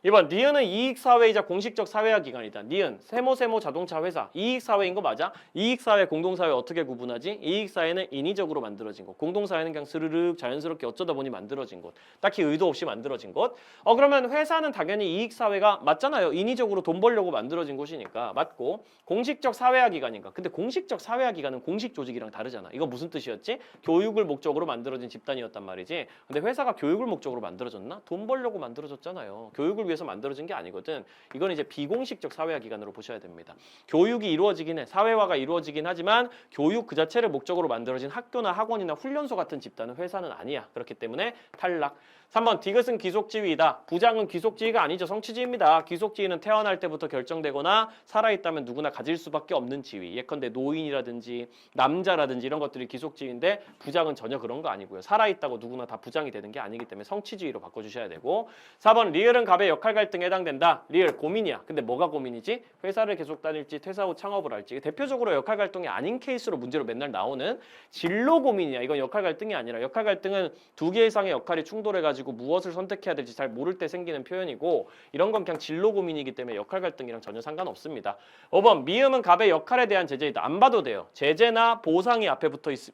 1번 니은은 이익사회이자 공식적 사회화 기관이다. 니은 세모 자동차 회사 이익사회인 거 맞아? 이익사회 공동사회 어떻게 구분하지? 이익사회는 인위적으로 만들어진 것, 공동사회는 그냥 스르륵 자연스럽게 어쩌다 보니 만들어진 것, 딱히 의도 없이 만들어진 것. 그러면 회사는 당연히 이익사회가 맞잖아요. 인위적으로 돈 벌려고 만들어진 곳이니까 맞고, 공식적 사회화 기관인가? 근데 공식적 사회화 기관은 공식 조직이랑 다르잖아. 이거 무슨 뜻이었지? 교육을 목적으로 만들어진 집단이었단 말이지. 근데 회사가 교육을 목적으로 만들어졌나? 돈 벌려고 만들어졌잖아요. 교육을 위해서 만들어진 게 아니거든. 이건 이제 비공식적 사회화 기관으로 보셔야 됩니다. 교육이 이루어지긴 해. 사회화가 이루어지긴 하지만 교육 그 자체를 목적으로 만들어진 학교나 학원이나 훈련소 같은 집단은 회사는 아니야. 그렇기 때문에 탈락. 3번 디귿은 귀속지위이다. 부장은 귀속지위가 아니죠. 성취지위입니다. 귀속지위는 태어날 때부터 결정되거나 살아있다면 누구나 가질 수밖에 없는 지위. 예컨대 노인이라든지 남자라든지 이런 것들이 귀속지위인데 부장은 전혀 그런 거 아니고요. 살아있다고 누구나 다 부장이 되는 게 아니기 때문에 성취지위로 바꿔주셔야 되고, 4번 리을은 갑의 역할 갈등에 해당된다. 리을 고민이야. 근데 뭐가 고민이지? 회사를 계속 다닐지 퇴사 후 창업을 할지. 대표적으로 역할 갈등이 아닌 케이스로 문제로 맨날 나오는 진로 고민이야. 이건 역할 갈등이 아니라, 역할 갈등은 두 개 이상의 역할이 충돌해가지고 무엇을 선택해야 될지 잘 모를 때 생기는 표현이고, 이런 건 그냥 진로 고민이기 때문에 역할 갈등이랑 전혀 상관없습니다. 5번 미음은 갑의 역할에 대한 제재이다. 안 봐도 돼요. 제재나 보상이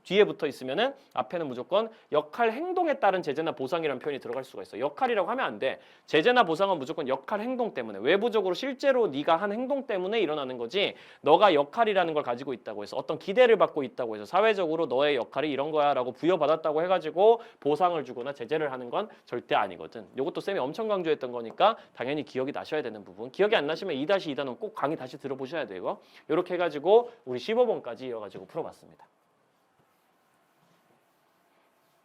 뒤에 붙어 있으면은 앞에는 무조건 역할 행동에 따른 제재나 보상이라는 표현이 들어갈 수가 있어. 역할이라고 하면 안 돼. 제재나 보상은 무조건 역할 행동 때문에, 외부적으로 실제로 네가 한 행동 때문에 일어나는 거지, 너가 역할이라는 걸 가지고 있다고 해서, 어떤 기대를 받고 있다고 해서 사회적으로 너의 역할이 이런 거야 라고 부여받았다고 해가지고 보상을 주거나 제재를 하는 건 절대 아니거든. 이것도 쌤이 엄청 강조했던 거니까 당연히 기억이 나셔야 되는 부분. 기억이 안 나시면 2-2단원 꼭 강의 다시 들어보셔야 되고, 이렇게 해가지고 우리 15번까지 이어가지고 풀어봤습니다.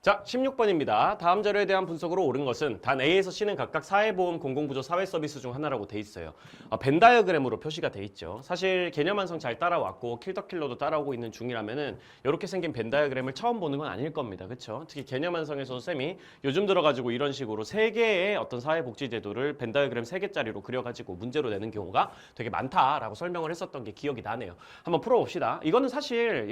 자, 16번입니다. 다음 자료에 대한 분석으로 옳은 것은 단 A에서 C는 각각 사회보험, 공공부조, 사회서비스 중 하나라고 돼 있어요. 벤 다이어그램으로 표시가 돼 있죠. 사실 개념 완성 잘 따라왔고 킬더킬러도 따라오고 있는 중이라면은 이렇게 생긴 벤 다이어그램을 처음 보는 건 아닐 겁니다. 그렇죠? 특히 개념 완성에서 쌤이 요즘 들어가지고 이런 식으로 3개의 어떤 사회복지제도를 벤 다이어그램 3개짜리로 그려가지고 문제로 내는 경우가 되게 많다라고 설명을 했었던 게 기억이 나네요. 한번 풀어봅시다. 이거는 사실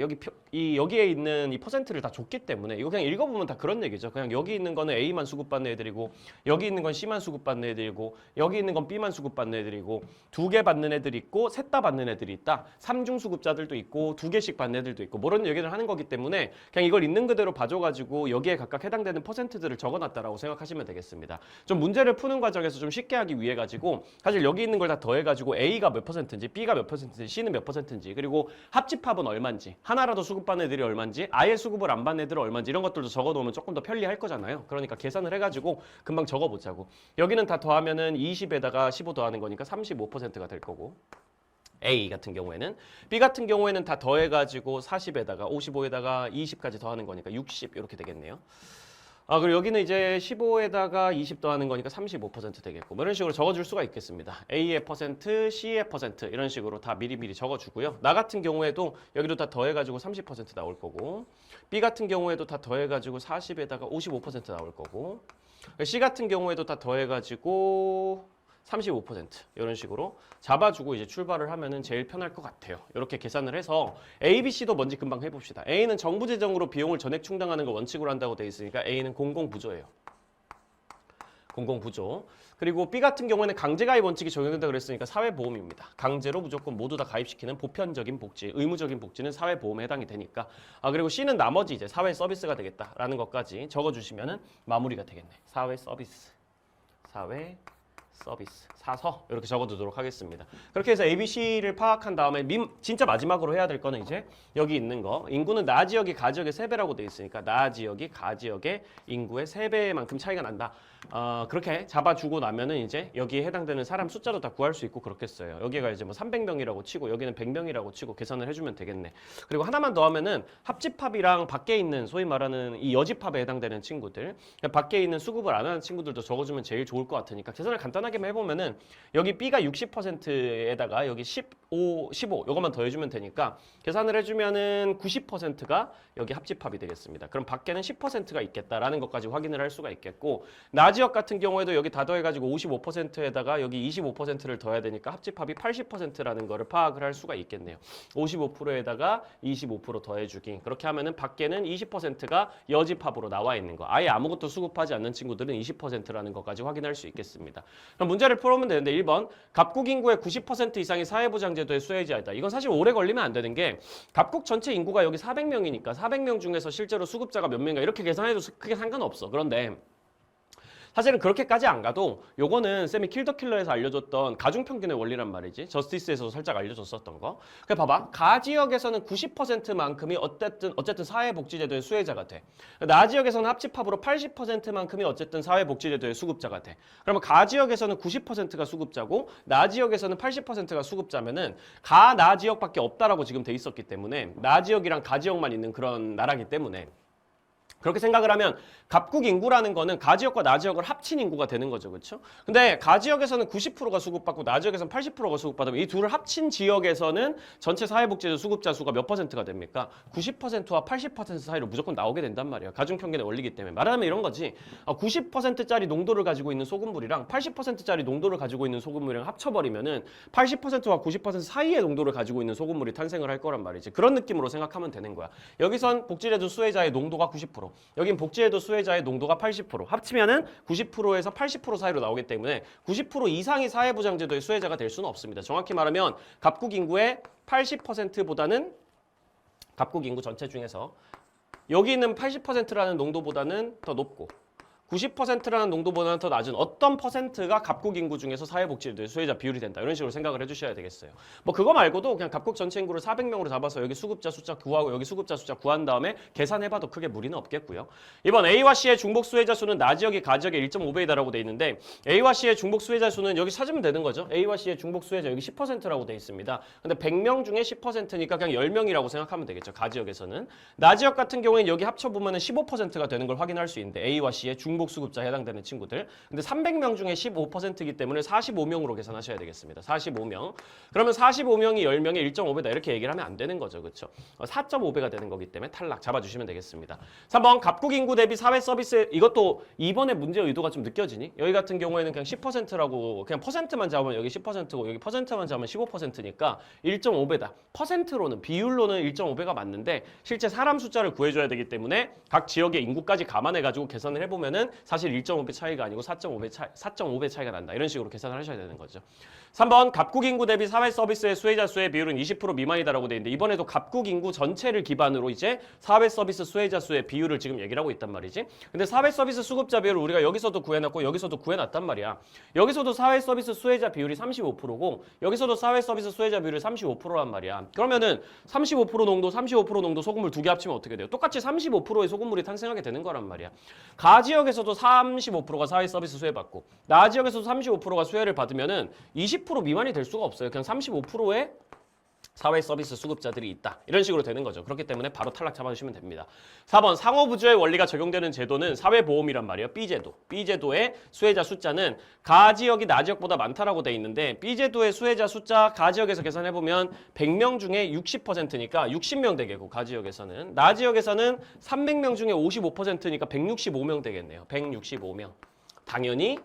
여기에 있는 이 퍼센트를 다 줬기 때문에 이거 그냥 읽어보면 다 그런 얘기죠. 그냥 여기 있는 거는 A만 수급받는 애들이고, 여기 있는 건 C만 수급받는 애들이고, 여기 있는 건 B만 수급받는 애들이고, 2개 받는 애들이 있고 셋 다 받는 애들이 있다. 3중 수급자들도 있고 2개씩 받는 애들도 있고, 뭐 이런 얘기를 하는 거기 때문에 그냥 이걸 있는 그대로 봐줘가지고 여기에 각각 해당되는 퍼센트들을 적어놨다라고 생각하시면 되겠습니다. 좀 문제를 푸는 과정에서 좀 쉽게 하기 위해 가지고 사실 여기 있는 걸 다 더해가지고 A가 몇 퍼센트인지, B가 몇 퍼센트인지, C는 몇 퍼센트인지, 그리고 합집합은 얼마인지, 하나라도 수급받는 애들이 얼마인지, 아예 수급을 안 받는 애들은 얼마인지, 이런 것들도 적어놓으면 조금 더 편리할 거잖아요. 그러니까 계산을 해가지고 금방 적어보자고. 여기는 다 더하면은 20에다가 15 더하는 거니까 35%가 될 거고, A 같은 경우에는, B 같은 경우에는 다 더해가지고 40에다가 55에다가 20까지 더하는 거니까 60 이렇게 되겠네요. 그리고 여기는 이제 15에다가 20 더하는 거니까 35% 되겠고, 뭐 이런 식으로 적어줄 수가 있겠습니다. A의 퍼센트, C의 퍼센트 이런 식으로 다 미리미리 적어주고요. 나 같은 경우에도 여기도 다 더해가지고 30% 나올 거고, B 같은 경우에도 다 더해가지고 40에다가 55% 나올 거고, C 같은 경우에도 다 더해가지고 35% 이런 식으로 잡아주고 이제 출발을 하면은 제일 편할 것 같아요. 이렇게 계산을 해서 A, B, C도 먼저 금방 해봅시다. A는 정부 재정으로 비용을 전액 충당하는 걸 원칙으로 한다고 돼 있으니까 A는 공공부조예요. 공공부조. 그리고 B 같은 경우에는 강제가입 원칙이 적용된다 그랬으니까 사회보험입니다. 강제로 무조건 모두 다 가입시키는 보편적인 복지, 의무적인 복지는 사회보험에 해당이 되니까. 그리고 C는 나머지 이제 사회 서비스가 되겠다라는 것까지 적어주시면은 마무리가 되겠네. 사회 서비스, 사회 서비스, 사서 이렇게 적어두도록 하겠습니다. 그렇게 해서 ABC를 파악한 다음에 진짜 마지막으로 해야 될 거는 이제 여기 있는 거, 인구는 나 지역이 가 지역의 3배라고 돼 있으니까 나 지역이 가 지역의 인구의 3배만큼 차이가 난다. 그렇게 잡아주고 나면은 이제 여기에 해당되는 사람 숫자도 다 구할 수 있고 그렇겠어요. 여기가 이제 뭐 300명이라고 치고 여기는 100명이라고 치고 계산을 해주면 되겠네. 그리고 하나만 더 하면은 합집합이랑 밖에 있는 소위 말하는 이 여집합에 해당되는 친구들, 밖에 있는 수급을 안 하는 친구들도 적어주면 제일 좋을 것 같으니까 계산을 간단하게 간단하게만 해보면은 여기 B가 60%에다가 여기 15 요것만 더해주면 되니까 계산을 해주면은 90%가 여기 합집합이 되겠습니다. 그럼 밖에는 10%가 있겠다라는 것까지 확인을 할 수가 있겠고 나지역 같은 경우에도 여기 다 더해가지고 55%에다가 여기 25%를 더해야 되니까 합집합이 80%라는 거를 파악을 할 수가 있겠네요. 55%에다가 25% 더해주기. 그렇게 하면은 밖에는 20%가 여집합으로 나와 있는 거. 아예 아무것도 수급하지 않는 친구들은 20%라는 것까지 확인할 수 있겠습니다. 그럼 문제를 풀어보면 되는데 1번 갑국 인구의 90% 이상이 사회보장제도의 수혜자이다. 이건 사실 오래 걸리면 안 되는 게 갑국 전체 인구가 여기 400명이니까 400명 중에서 실제로 수급자가 몇 명인가 이렇게 계산해도 크게 상관없어. 그런데 사실은 그렇게까지 안 가도 요거는 쌤이 킬더킬러에서 알려줬던 가중평균의 원리란 말이지. 저스티스에서도 살짝 알려줬었던 거. 그래 봐봐. 가 지역에서는 90%만큼이 어쨌든 사회복지제도의 수혜자가 돼. 나 지역에서는 합집합으로 80%만큼이 어쨌든 사회복지제도의 수급자가 돼. 그러면 가 지역에서는 90%가 수급자고 나 지역에서는 80%가 수급자면은 가, 나 지역밖에 없다라고 지금 돼 있었기 때문에 나 지역이랑 가 지역만 있는 그런 나라기 때문에 그렇게 생각을 하면 갑국 인구라는 거는 가 지역과 나 지역을 합친 인구가 되는 거죠. 그렇죠? 근데 가 지역에서는 90%가 수급받고 나 지역에서는 80%가 수급받으면 이 둘을 합친 지역에서는 전체 사회복지제도 수급자 수가 몇 퍼센트가 됩니까? 90%와 80% 사이로 무조건 나오게 된단 말이에요. 가중평균의 원리이기 때문에. 말하자면 이런 거지. 90%짜리 농도를 가지고 있는 소금물이랑 80%짜리 농도를 가지고 있는 소금물이랑 합쳐버리면은 80%와 90% 사이의 농도를 가지고 있는 소금물이 탄생을 할 거란 말이지. 그런 느낌으로 생각하면 되는 거야. 여기선 복지제도 수혜자의 농도가 90%. 여긴 복지제도 수혜자의 농도가 80%. 합치면은 90%에서 80% 사이로 나오기 때문에 90% 이상이 사회보장제도의 수혜자가 될 수는 없습니다. 정확히 말하면 갑국 인구의 80%보다는 갑국 인구 전체 중에서 여기 있는 80%라는 농도보다는 더 높고 90%라는 농도보다는 더 낮은 어떤 퍼센트가 갑국 인구 중에서 사회복지제도의 수혜자 비율이 된다. 이런 식으로 생각을 해주셔야 되겠어요. 뭐 그거 말고도 그냥 갑국 전체 인구를 400명으로 잡아서 여기 수급자 숫자 구하고 여기 수급자 숫자 구한 다음에 계산해봐도 크게 무리는 없겠고요. 이번 A와 C의 중복 수혜자 수는 나 지역이 가 지역의 1.5배이다라고 돼 있는데 A와 C의 중복 수혜자 수는 여기 찾으면 되는 거죠. A와 C의 중복 수혜자 여기 10%라고 돼 있습니다. 근데 100명 중에 10%니까 그냥 10명이라고 생각하면 되겠죠. 가 지역에서는. 나 지역 같은 경우에는 여기 합쳐보면 15%가 되는 걸 확인할 수 있는데 A와 C의 중복 수급자에 해당되는 친구들. 근데 300명 중에 15%이기 때문에 45명으로 계산하셔야 되겠습니다. 45명. 그러면 45명이 10명의 1.5배다 이렇게 얘기를 하면 안 되는 거죠. 그렇죠? 4.5배가 되는 거기 때문에 탈락 잡아주시면 되겠습니다. 3번 갑국 인구 대비 사회 서비스 이것도 이번에 문제 의도가 좀 느껴지니? 여기 같은 경우에는 그냥 10%라고 그냥 퍼센트만 잡으면 여기 10%고 여기 퍼센트만 잡으면 15%니까 1.5배다. 퍼센트로는 비율로는 1.5배가 맞는데 실제 사람 숫자를 구해줘야 되기 때문에 각 지역의 인구까지 감안해가지고 계산을 해보면은 사실 1.5배 차이가 아니고 4.5배 차이가 난다. 이런 식으로 계산을 하셔야 되는 거죠. 3번 갑국 인구 대비 사회 서비스의 수혜자 수의 비율은 20% 미만이다라고 돼 있는데 이번에도 갑국 인구 전체를 기반으로 이제 사회 서비스 수혜자 수의 비율을 지금 얘기를 하고 있단 말이지. 근데 사회 서비스 수급자 비율을 우리가 여기서도 구해놨고 여기서도 구해놨단 말이야. 여기서도 사회 서비스 수혜자 비율이 35%고 여기서도 사회 서비스 수혜자 비율이 35%란 말이야. 그러면은 35% 농도, 35% 농도 소금물 두 개 합치면 어떻게 돼요? 똑같이 35%의 소금물이 탄생하게 되는 거란 말이야. 가 지역에서도 35%가 사회 서비스 수혜받고 나 지역에서도 35%가 수혜를 받으면은 20% 미만이 될 수가 없어요. 그냥 35%의 사회 서비스 수급자들이 있다. 이런 식으로 되는 거죠. 그렇기 때문에 바로 탈락 잡아주시면 됩니다. 4번 상호부조의 원리가 적용되는 제도는 사회보험이란 말이에요. B제도. B제도의 수혜자 숫자는 가 지역이 나 지역보다 많다라고 돼 있는데 B제도의 수혜자 숫자 가 지역에서 계산해보면 100명 중에 60%니까 60명 되겠고 가 지역에서는 나 지역에서는 300명 중에 55%니까 165명 되겠네요. 165명. 당연히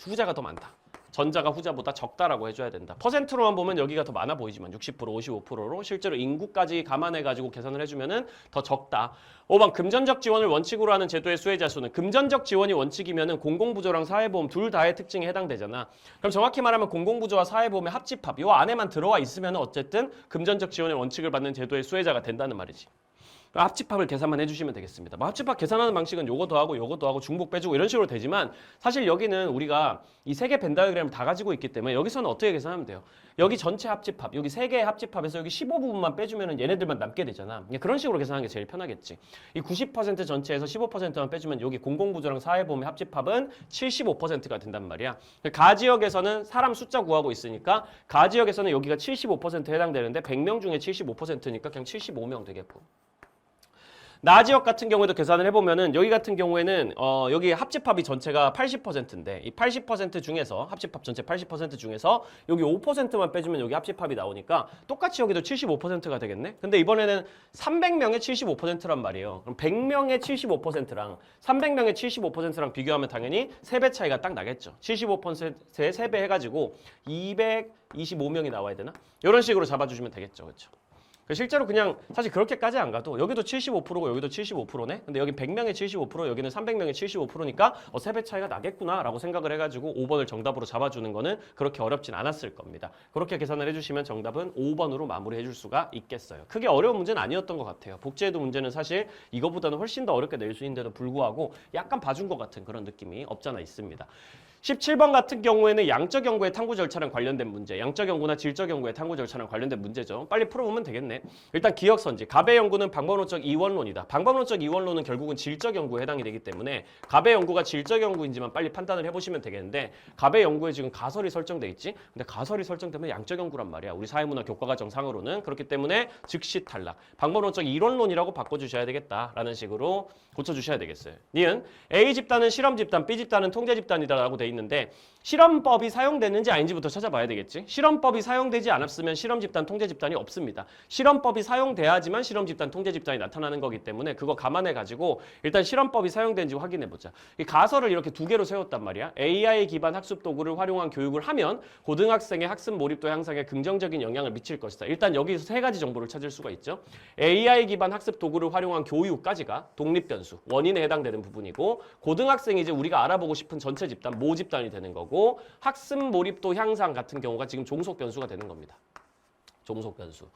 후자가 더 많다. 전자가 후자보다 적다라고 해줘야 된다. 퍼센트로만 보면 여기가 더 많아 보이지만 60%, 55%로 실제로 인구까지 감안해가지고 계산을 해주면은 더 적다. 5번 금전적 지원을 원칙으로 하는 제도의 수혜자 수는 금전적 지원이 원칙이면은 공공부조랑 사회보험 둘 다의 특징에 해당되잖아. 그럼 정확히 말하면 공공부조와 사회보험의 합집합 요 안에만 들어와 있으면 어쨌든 금전적 지원의 원칙을 받는 제도의 수혜자가 된다는 말이지. 합집합을 계산만 해주시면 되겠습니다. 뭐 합집합 계산하는 방식은 요거 더하고 요거 더하고 중복 빼주고 이런 식으로 되지만 사실 여기는 우리가 이 세 개 벤 다이어그램을 다 가지고 있기 때문에 여기서는 어떻게 계산하면 돼요? 여기 전체 합집합, 여기 세 개의 합집합에서 여기 15부분만 빼주면 얘네들만 남게 되잖아. 그런 식으로 계산하는 게 제일 편하겠지. 이 90% 전체에서 15%만 빼주면 여기 공공부조랑 사회보험의 합집합은 75%가 된단 말이야. 가 지역에서는 사람 숫자 구하고 있으니까 가 지역에서는 여기가 75% 해당되는데 100명 중에 75%니까 그냥 75명 되겠고. 나지역 같은 경우에도 계산을 해보면은 여기 같은 경우에는 여기 합집합이 전체가 80%인데 이 80% 중에서 합집합 전체 80% 중에서 여기 5%만 빼주면 여기 합집합이 나오니까 똑같이 여기도 75%가 되겠네. 근데 이번에는 300명의 75%란 말이에요. 그럼 100명의 75%랑 300명의 75%랑 비교하면 당연히 3배 차이가 딱 나겠죠. 75%에 3배 해가지고 225명이 나와야 되나? 이런 식으로 잡아주시면 되겠죠. 그렇죠? 실제로 그냥 사실 그렇게까지 안 가도 여기도 75%고 여기도 75%네. 근데 여기 100명의 75%, 여기는 300명의 75%니까 3배 차이가 나겠구나라고 생각을 해가지고 5번을 정답으로 잡아주는 거는 그렇게 어렵진 않았을 겁니다. 그렇게 계산을 해주시면 정답은 5번으로 마무리해 줄 수가 있겠어요. 크게 어려운 문제는 아니었던 것 같아요. 복제해도 문제는 사실 이거보다는 훨씬 더 어렵게 낼 수 있는데도 불구하고 약간 봐준 것 같은 그런 느낌이 없잖아 있습니다. 17번 같은 경우에는 양적 연구의 탐구 절차랑 관련된 문제, 양적 연구나 질적 연구의 탐구 절차랑 관련된 문제죠. 빨리 풀어보면 되겠네. 일단 기억선지, 갑의 연구는 방법론적 이원론이다. 방법론적 이원론은 결국은 질적 연구에 해당이 되기 때문에 갑의 연구가 질적 연구인지만 빨리 판단을 해보시면 되겠는데 갑의 연구에 지금 가설이 설정돼 있지? 근데 가설이 설정되면 양적 연구란 말이야. 우리 사회문화 교과과정 상으로는. 그렇기 때문에 즉시 탈락. 방법론적 이론론이라고 바꿔주셔야 되겠다라는 식으로 고쳐주셔야 되겠어요. 니은 A 집단은 실험 집단, B 집단은 통제 집단이다라고 돼 있는데 실험법이 사용됐는지 아닌지부터 찾아봐야 되겠지. 실험법이 사용되지 않았으면 실험 집단, 통제 집단이 없습니다. 실험법이 사용돼야지만 실험 집단, 통제 집단이 나타나는 거기 때문에 그거 감안해 가지고 일단 실험법이 사용된지 확인해 보자. 이 가설을 이렇게 두 개로 세웠단 말이야. AI 기반 학습 도구를 활용한 교육을 하면 고등학생의 학습 몰입도 향상에 긍정적인 영향을 미칠 것이다. 일단 여기서 세 가지 정보를 찾을 수가 있죠. AI 기반 학습 도구를 활용한 교육까지가 독립 변수, 원인에 해당되는 부분이고 고등학생이 이제 우리가 알아보고 싶은 전체 집단, 모 집단이 되는 거고 학습 몰입도 향상 같은 경우가 지금 종속 변수가 되는 겁니다. 종속 변수.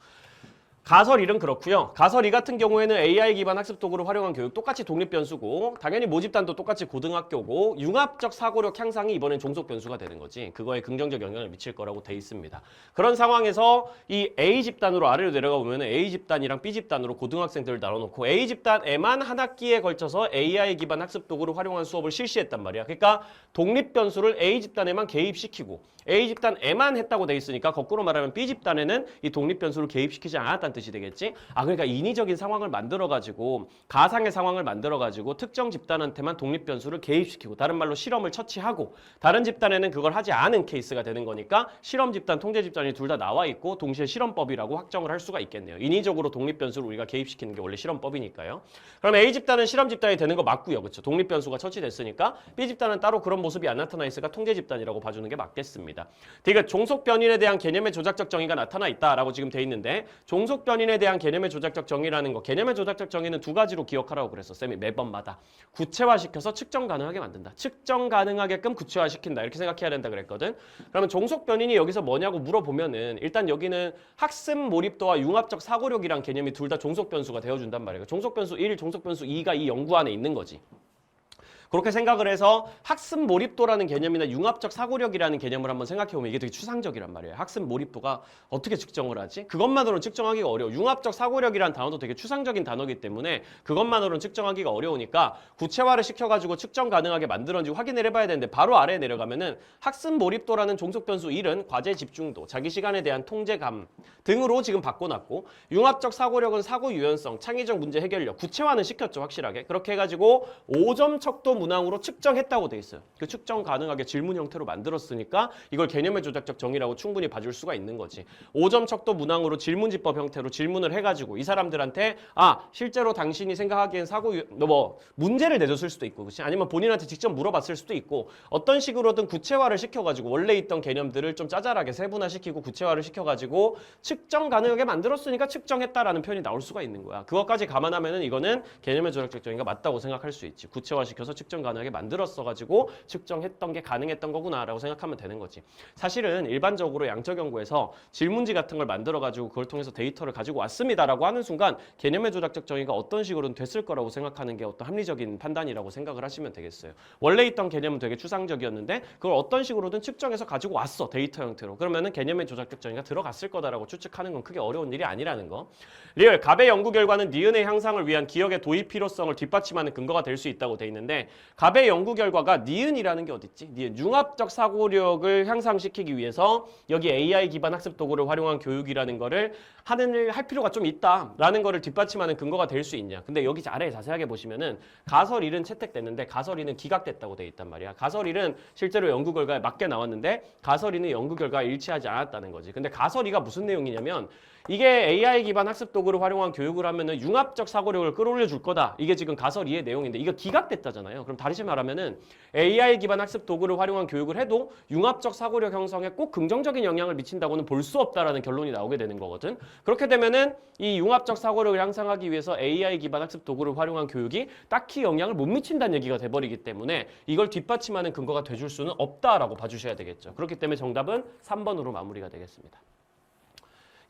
가설 1은 그렇고요. 가설 2 같은 경우에는 AI 기반 학습 도구를 활용한 교육 똑같이 독립 변수고 당연히 모집단도 똑같이 고등학교고 융합적 사고력 향상이 이번엔 종속 변수가 되는 거지. 그거에 긍정적 영향을 미칠 거라고 돼 있습니다. 그런 상황에서 이 A 집단으로 아래로 내려가 보면 A 집단이랑 B 집단으로 고등학생들을 나눠놓고 A 집단에만 한 학기에 걸쳐서 AI 기반 학습 도구를 활용한 수업을 실시했단 말이야. 그러니까 독립 변수를 A 집단에만 개입시키고 A 집단에만 했다고 돼 있으니까 거꾸로 말하면 B 집단에는 이 독립 변수를 개입시키지 않았다는 뜻이 되겠지? 그러니까 인위적인 상황을 만들어가지고 가상의 상황을 만들어가지고 특정 집단한테만 독립 변수를 개입시키고 다른 말로 실험을 처치하고 다른 집단에는 그걸 하지 않은 케이스가 되는 거니까 실험 집단, 통제 집단이 둘 다 나와 있고 동시에 실험법이라고 확정을 할 수가 있겠네요. 인위적으로 독립 변수를 우리가 개입시키는 게 원래 실험법이니까요. 그럼 A 집단은 실험 집단이 되는 거 맞고요. 그렇죠? 독립 변수가 처치됐으니까 B 집단은 따로 그런 모습이 안 나타나 있으니까 통제 집단이라고 봐주는 게 맞겠습니다. 그러니까 종속 변인에 대한 개념의 조작적 정의가 나타나 있다라고 지금 돼 있는데 종속 변인에 대한 개념의 조작적 정의라는 거 개념의 조작적 정의는 두 가지로 기억하라고 그랬어. 쌤이 매번마다 구체화시켜서 측정 가능하게 만든다. 측정 가능하게끔 구체화시킨다. 이렇게 생각해야 된다 그랬거든. 그러면 종속 변인이 여기서 뭐냐고 물어보면은 일단 여기는 학습 몰입도와 융합적 사고력이란 개념이 둘 다 종속 변수가 되어준단 말이에요. 종속 변수 1, 종속 변수 2가 이 연구 안에 있는 거지. 그렇게 생각을 해서 학습 몰입도라는 개념이나 융합적 사고력이라는 개념을 한번 생각해보면 이게 되게 추상적이란 말이에요. 학습 몰입도가 어떻게 측정을 하지? 그것만으로는 측정하기가 어려워. 융합적 사고력이라는 단어도 되게 추상적인 단어이기 때문에 그것만으로는 측정하기가 어려우니까 구체화를 시켜가지고 측정 가능하게 만들었는지 확인을 해봐야 되는데 바로 아래에 내려가면은 학습 몰입도라는 종속 변수 1은 과제 집중도, 자기 시간에 대한 통제감 등으로 지금 바꿔놨고 융합적 사고력은 사고 유연성, 창의적 문제 해결력, 구체화는 시켰죠 확실하게. 그렇게 해가지고 5점 척도 문항으로 측정했다고 돼 있어요. 그 측정 가능하게 질문 형태로 만들었으니까 이걸 개념의 조작적 정의라고 충분히 봐줄 수가 있는 거지. 5점 척도 문항으로 질문지법 형태로 질문을 해가지고 이 사람들한테 실제로 당신이 생각하기엔 문제를 내줬을 수도 있고 그렇지? 아니면 본인한테 직접 물어봤을 수도 있고 어떤 식으로든 구체화를 시켜가지고 원래 있던 개념들을 좀 짜잘하게 세분화시키고 구체화를 시켜가지고 측정 가능하게 만들었으니까 측정했다라는 표현이 나올 수가 있는 거야. 그것까지 감안하면은 이거는 개념의 조작적 정의가 맞다고 생각할 수 있지. 구체화시켜서 측정 가능하게 만들었어가지고 측정했던 게 가능했던 거구나라고 생각하면 되는 거지. 사실은 일반적으로 양적 연구에서 질문지 같은 걸 만들어가지고 그걸 통해서 데이터를 가지고 왔습니다라고 하는 순간 개념의 조작적 정의가 어떤 식으로든 됐을 거라고 생각하는 게 어떤 합리적인 판단이라고 생각을 하시면 되겠어요. 원래 있던 개념은 되게 추상적이었는데 그걸 어떤 식으로든 측정해서 가지고 왔어 데이터 형태로. 그러면은 개념의 조작적 정의가 들어갔을 거다라고 추측하는 건 크게 어려운 일이 아니라는 거. 리얼 갑의 연구 결과는 니은의 향상을 위한 기억의 도입 필요성을 뒷받침하는 근거가 될 수 있다고 돼 있는데 갑의 연구 결과가 니은이라는 게 어딨지? 니은. 융합적 사고력을 향상시키기 위해서 여기 AI 기반 학습 도구를 활용한 교육이라는 거를 할 필요가 좀 있다라는 거를 뒷받침하는 근거가 될 수 있냐. 근데 여기 아래에 자세하게 보시면은 가설 1은 채택됐는데 가설 2는 기각됐다고 돼 있단 말이야. 가설 1은 실제로 연구 결과에 맞게 나왔는데 가설 2는 연구 결과와 일치하지 않았다는 거지. 근데 가설 2가 무슨 내용이냐면 이게 AI 기반 학습 도구를 활용한 교육을 하면은 융합적 사고력을 끌어올려 줄 거다. 이게 지금 가설 2의 내용인데 이거 기각됐다잖아요. 그럼 다시 말하면은 AI 기반 학습 도구를 활용한 교육을 해도 융합적 사고력 형성에 꼭 긍정적인 영향을 미친다고는 볼 수 없다라는 결론이 나오게 되는 거거든. 그렇게 되면은 이 융합적 사고력을 향상하기 위해서 AI 기반 학습 도구를 활용한 교육이 딱히 영향을 못 미친다는 얘기가 돼버리기 때문에 이걸 뒷받침하는 근거가 돼줄 수는 없다라고 봐주셔야 되겠죠. 그렇기 때문에 정답은 3번으로 마무리가 되겠습니다.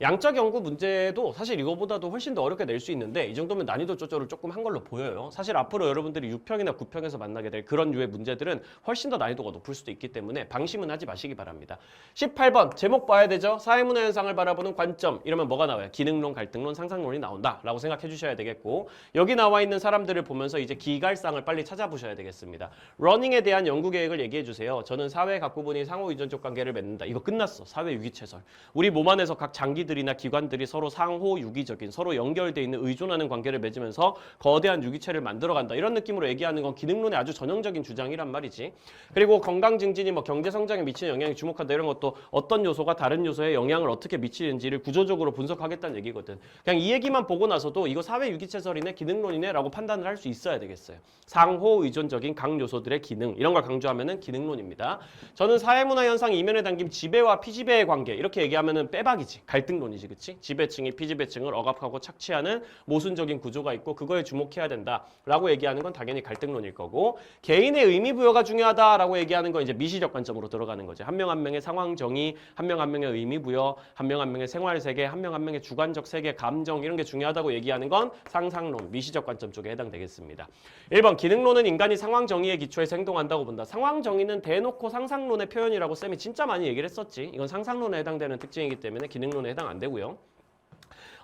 양적 연구 문제도 사실 이거보다도 훨씬 더 어렵게 낼 수 있는데 이 정도면 난이도 조절을 조금 한 걸로 보여요. 사실 앞으로 여러분들이 6평이나 9평에서 만나게 될 그런 류의 문제들은 훨씬 더 난이도가 높을 수도 있기 때문에 방심은 하지 마시기 바랍니다. 18번 제목 봐야 되죠. 사회문화 현상을 바라보는 관점 이러면 뭐가 나와요? 기능론, 갈등론, 상상론이 나온다 라고 생각해 주셔야 되겠고 여기 나와 있는 사람들을 보면서 이제 기갈상을 빨리 찾아보셔야 되겠습니다. 러닝에 대한 연구 계획을 얘기해 주세요. 저는 사회 각 부분이 상호 유전적 관계를 맺는다. 이거 끝났어. 사회 유기체설. 우리 몸 안에서 각 장기들이나 기관들이 서로 상호 유기적인 서로 연결되어 있는 의존하는 관계를 맺으면서 거대한 유기체를 만들어간다. 이런 느낌으로 얘기하는 건 기능론의 아주 전형적인 주장이란 말이지. 그리고 건강 증진이 뭐 경제 성장에 미치는 영향에 주목한다. 이런 것도 어떤 요소가 다른 요소에 영향을 어떻게 미치는지를 구조적으로 분석하겠다는 얘기거든. 그냥 이 얘기만 보고 나서도 이거 사회 유기체설이네 기능론이네 라고 판단을 할 수 있어야 되겠어요. 상호 의존적인 각 요소들의 기능 이런 걸 강조하면은 기능론입니다. 저는 사회문화 현상 이면에 담긴 지배와 피지배의 관계 이렇게 얘기하면은 빼박이지. 갈등론이지. 그치? 지배층이 피지배층을 억압하고 착취하는 모순적인 구조가 있고 그거에 주목해야 된다라고 얘기하는 건 당연히 갈등론일 거고 개인의 의미 부여가 중요하다라고 얘기하는 건 이제 미시적 관점으로 들어가는 거지. 한 명 한 명의 상황 정의, 한 명 한 명의 의미 부여, 한 명 한 명의 생활 세계, 한 명 한 명의 주관적 세계, 감정 이런 게 중요하다고 얘기하는 건 상상론, 미시적 관점 쪽에 해당되겠습니다. 1번 기능론은 인간이 상황 정의에 기초해서 행동한다고 본다. 상황 정의는 대놓고 상상론의 표현이라고 쌤이 진짜 많이 얘기를 했었지. 이건 상상론에 해당되는 특징이기 때문에 기능론에 해당 안 되고요.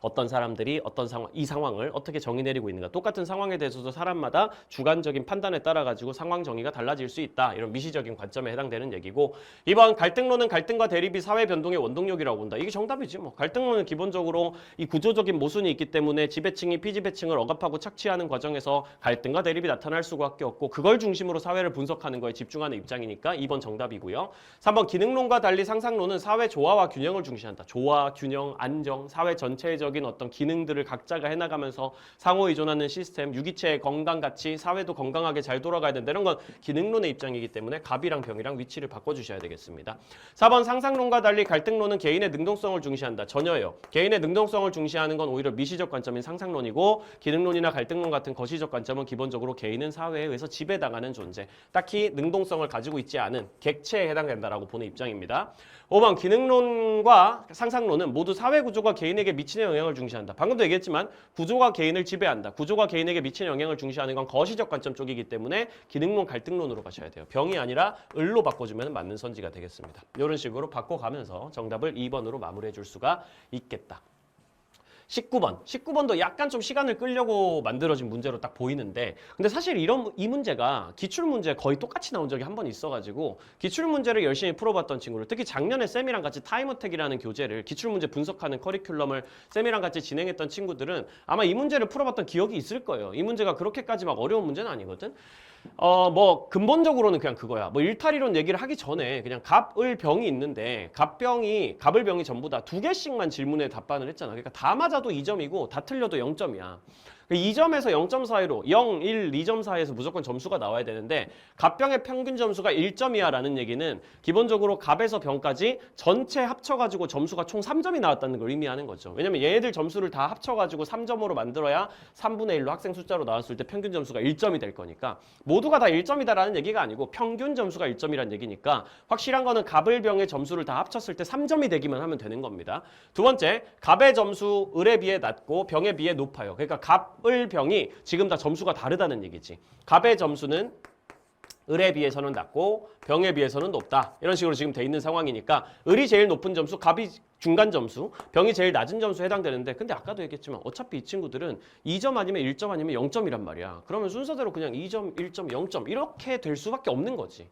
어떤 사람들이 어떤 상황, 이 상황을 어떻게 정의 내리고 있는가. 똑같은 상황에 대해서도 사람마다 주관적인 판단에 따라 가지고 상황 정의가 달라질 수 있다. 이런 미시적인 관점에 해당되는 얘기고 2번 갈등론은 갈등과 대립이 사회 변동의 원동력이라고 본다. 이게 정답이지 뭐. 갈등론은 기본적으로 이 구조적인 모순이 있기 때문에 지배층이 피지배층을 억압하고 착취하는 과정에서 갈등과 대립이 나타날 수밖에 없고 그걸 중심으로 사회를 분석하는 거에 집중하는 입장이니까 2번 정답이고요. 3번 기능론과 달리 상상론은 사회 조화와 균형을 중시한다. 조화, 균형, 안정, 사회 전체적 어떤 기능들을 각자가 해나가면서 상호 의존하는 시스템, 유기체의 건강 가치, 사회도 건강하게 잘 돌아가야 된다. 이런 건 기능론의 입장이기 때문에 갑이랑 병이랑 위치를 바꿔주셔야 되겠습니다. 4번 상상론과 달리 갈등론은 개인의 능동성을 중시한다. 전혀요. 개인의 능동성을 중시하는 건 오히려 미시적 관점인 상상론이고 기능론이나 갈등론 같은 거시적 관점은 기본적으로 개인은 사회에 의해서 지배당하는 존재, 딱히 능동성을 가지고 있지 않은 객체에 해당된다라고 보는 입장입니다. 5번 기능론과 상상론은 모두 사회 구조가 개인에게 미치는 영향을 중시한다. 방금도 얘기했지만 구조가 개인을 지배한다. 구조가 개인에게 미치는 영향을 중시하는 건 거시적 관점 쪽이기 때문에 기능론, 갈등론으로 가셔야 돼요. 병이 아니라 을로 바꿔주면 맞는 선지가 되겠습니다. 이런 식으로 바꿔가면서 정답을 2번으로 마무리해 줄 수가 있겠다. 19번도 약간 좀 시간을 끌려고 만들어진 문제로 딱 보이는데 근데 사실 이 문제가 기출문제 거의 똑같이 나온 적이 한 번 있어가지고 기출문제를 열심히 풀어봤던 친구를 특히 작년에 쌤이랑 같이 타임어택이라는 교재를 기출문제 분석하는 커리큘럼을 쌤이랑 같이 진행했던 친구들은 아마 이 문제를 풀어봤던 기억이 있을 거예요. 이 문제가 그렇게까지 막 어려운 문제는 아니거든. 뭐 근본적으로는 그냥 그거야. 뭐 일탈이론 얘기를 하기 전에 그냥 갑을 병이 있는데 갑을 병이 전부 다 2개씩만 질문에 답변을 했잖아. 그러니까 다 맞아도 2점이고 다 틀려도 0점이야. 2점에서 0점 사이로 0, 1, 2점 사이에서 무조건 점수가 나와야 되는데 갑병의 평균 점수가 1점이야 라는 얘기는 기본적으로 갑에서 병까지 전체 합쳐가지고 점수가 총 3점이 나왔다는 걸 의미하는 거죠. 왜냐면 얘네들 점수를 다 합쳐가지고 3점으로 만들어야 3분의 1로 학생 숫자로 나왔을 때 평균 점수가 1점이 될 거니까 모두가 다 1점이다라는 얘기가 아니고 평균 점수가 1점이라는 얘기니까 확실한 거는 갑을 병의 점수를 다 합쳤을 때 3점이 되기만 하면 되는 겁니다. 두 번째, 갑의 점수 을에 비해 낮고 병에 비해 높아요. 그러니까 갑 을 병이 지금 다 점수가 다르다는 얘기지. 갑의 점수는 을에 비해서는 낮고 병에 비해서는 높다. 이런 식으로 지금 돼 있는 상황이니까 을이 제일 높은 점수, 갑이 중간 점수, 병이 제일 낮은 점수에 해당되는데 근데 아까도 얘기했지만 어차피 이 친구들은 2점 아니면 1점 아니면 0점이란 말이야. 그러면 순서대로 그냥 2점, 1점, 0점 이렇게 될 수밖에 없는 거지.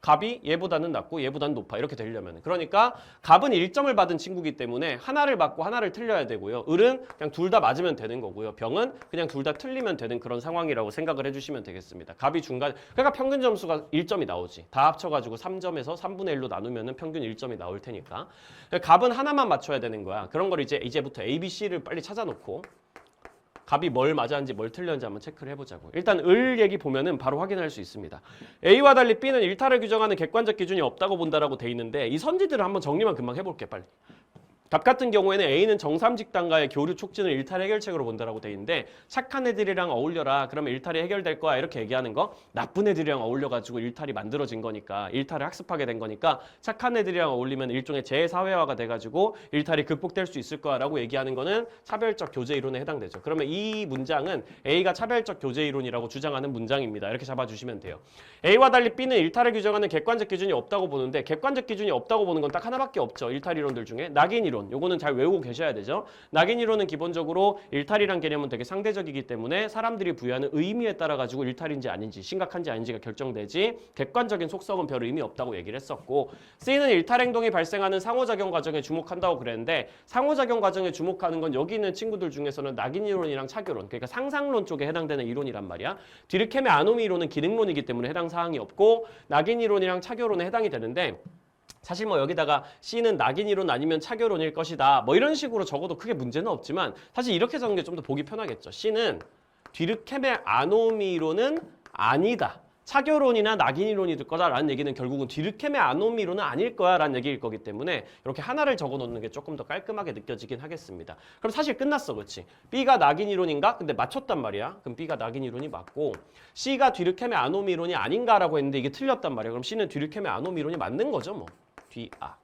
갑이 얘보다는 낮고 얘보다는 높아 이렇게 되려면 그러니까 갑은 1점을 받은 친구이기 때문에 하나를 받고 하나를 틀려야 되고요. 을은 그냥 둘 다 맞으면 되는 거고요. 병은 그냥 둘 다 틀리면 되는 그런 상황이라고 생각을 해주시면 되겠습니다. 갑이 중간 그러니까 평균 점수가 1점이 나오지. 다 합쳐가지고 3점에서 3분의 1로 나누면 평균 1점이 나올 테니까 갑은 하나만 맞춰야 되는 거야. 그런 걸 이제부터 A, B, C를 빨리 찾아놓고 갑이 뭘 맞았는지 뭘 틀렸는지 한번 체크를 해보자고. 일단 을 얘기 보면은 바로 확인할 수 있습니다. A와 달리 B는 일탈을 규정하는 객관적 기준이 없다고 본다라고 돼 있는데 이 선지들을 한번 정리만 금방 해볼게 빨리. 갑 같은 경우에는 A는 정삼직당과의 교류 촉진을 일탈 해결책으로 본다라고 돼 있는데 착한 애들이랑 어울려라. 그러면 일탈이 해결될 거야. 이렇게 얘기하는 거 나쁜 애들이랑 어울려가지고 일탈이 만들어진 거니까 일탈을 학습하게 된 거니까 착한 애들이랑 어울리면 일종의 재사회화가 돼가지고 일탈이 극복될 수 있을 거야라고 얘기하는 거는 차별적 교제 이론에 해당되죠. 그러면 이 문장은 A가 차별적 교제 이론이라고 주장하는 문장입니다. 이렇게 잡아주시면 돼요. A와 달리 B는 일탈을 규정하는 객관적 기준이 없다고 보는데 객관적 기준이 없다고 보는 건 딱 하나밖에 없죠. 일탈 이론들 중에 낙인 이론. 요거는 잘 외우고 계셔야 되죠. 낙인 이론은 기본적으로 일탈이란 개념은 되게 상대적이기 때문에 사람들이 부여하는 의미에 따라 가지고 일탈인지 아닌지 심각한지 아닌지가 결정되지 객관적인 속성은 별 의미 없다고 얘기를 했었고 C는 일탈 행동이 발생하는 상호작용 과정에 주목한다고 그랬는데 상호작용 과정에 주목하는 건 여기 있는 친구들 중에서는 낙인 이론이랑 차교론 그러니까 상상론 쪽에 해당되는 이론이란 말이야. 디르켐의 아노미 이론은 기능론이기 때문에 해당 사항이 없고 낙인 이론이랑 차교론에 해당이 되는데 사실 뭐 여기다가 C는 낙인 이론 아니면 차교론일 것이다. 뭐 이런 식으로 적어도 크게 문제는 없지만 사실 이렇게 적는 게 좀 더 보기 편하겠죠. C는 디르켐의 아노미 이론은 아니다. 차교론이나 낙인 이론이 될 거다라는 얘기는 결국은 디르켐의 아노미 이론은 아닐 거야라는 얘기일 거기 때문에 이렇게 하나를 적어 놓는 게 조금 더 깔끔하게 느껴지긴 하겠습니다. 그럼 사실 끝났어. 그렇지? B가 낙인 이론인가? 근데 맞췄단 말이야. 그럼 B가 낙인 이론이 맞고 C가 디르켐의 아노미 이론이 아닌가라고 했는데 이게 틀렸단 말이야. 그럼 C는 디르켐의 아노미 이론이 맞는 거죠. 뭐. 뒤아.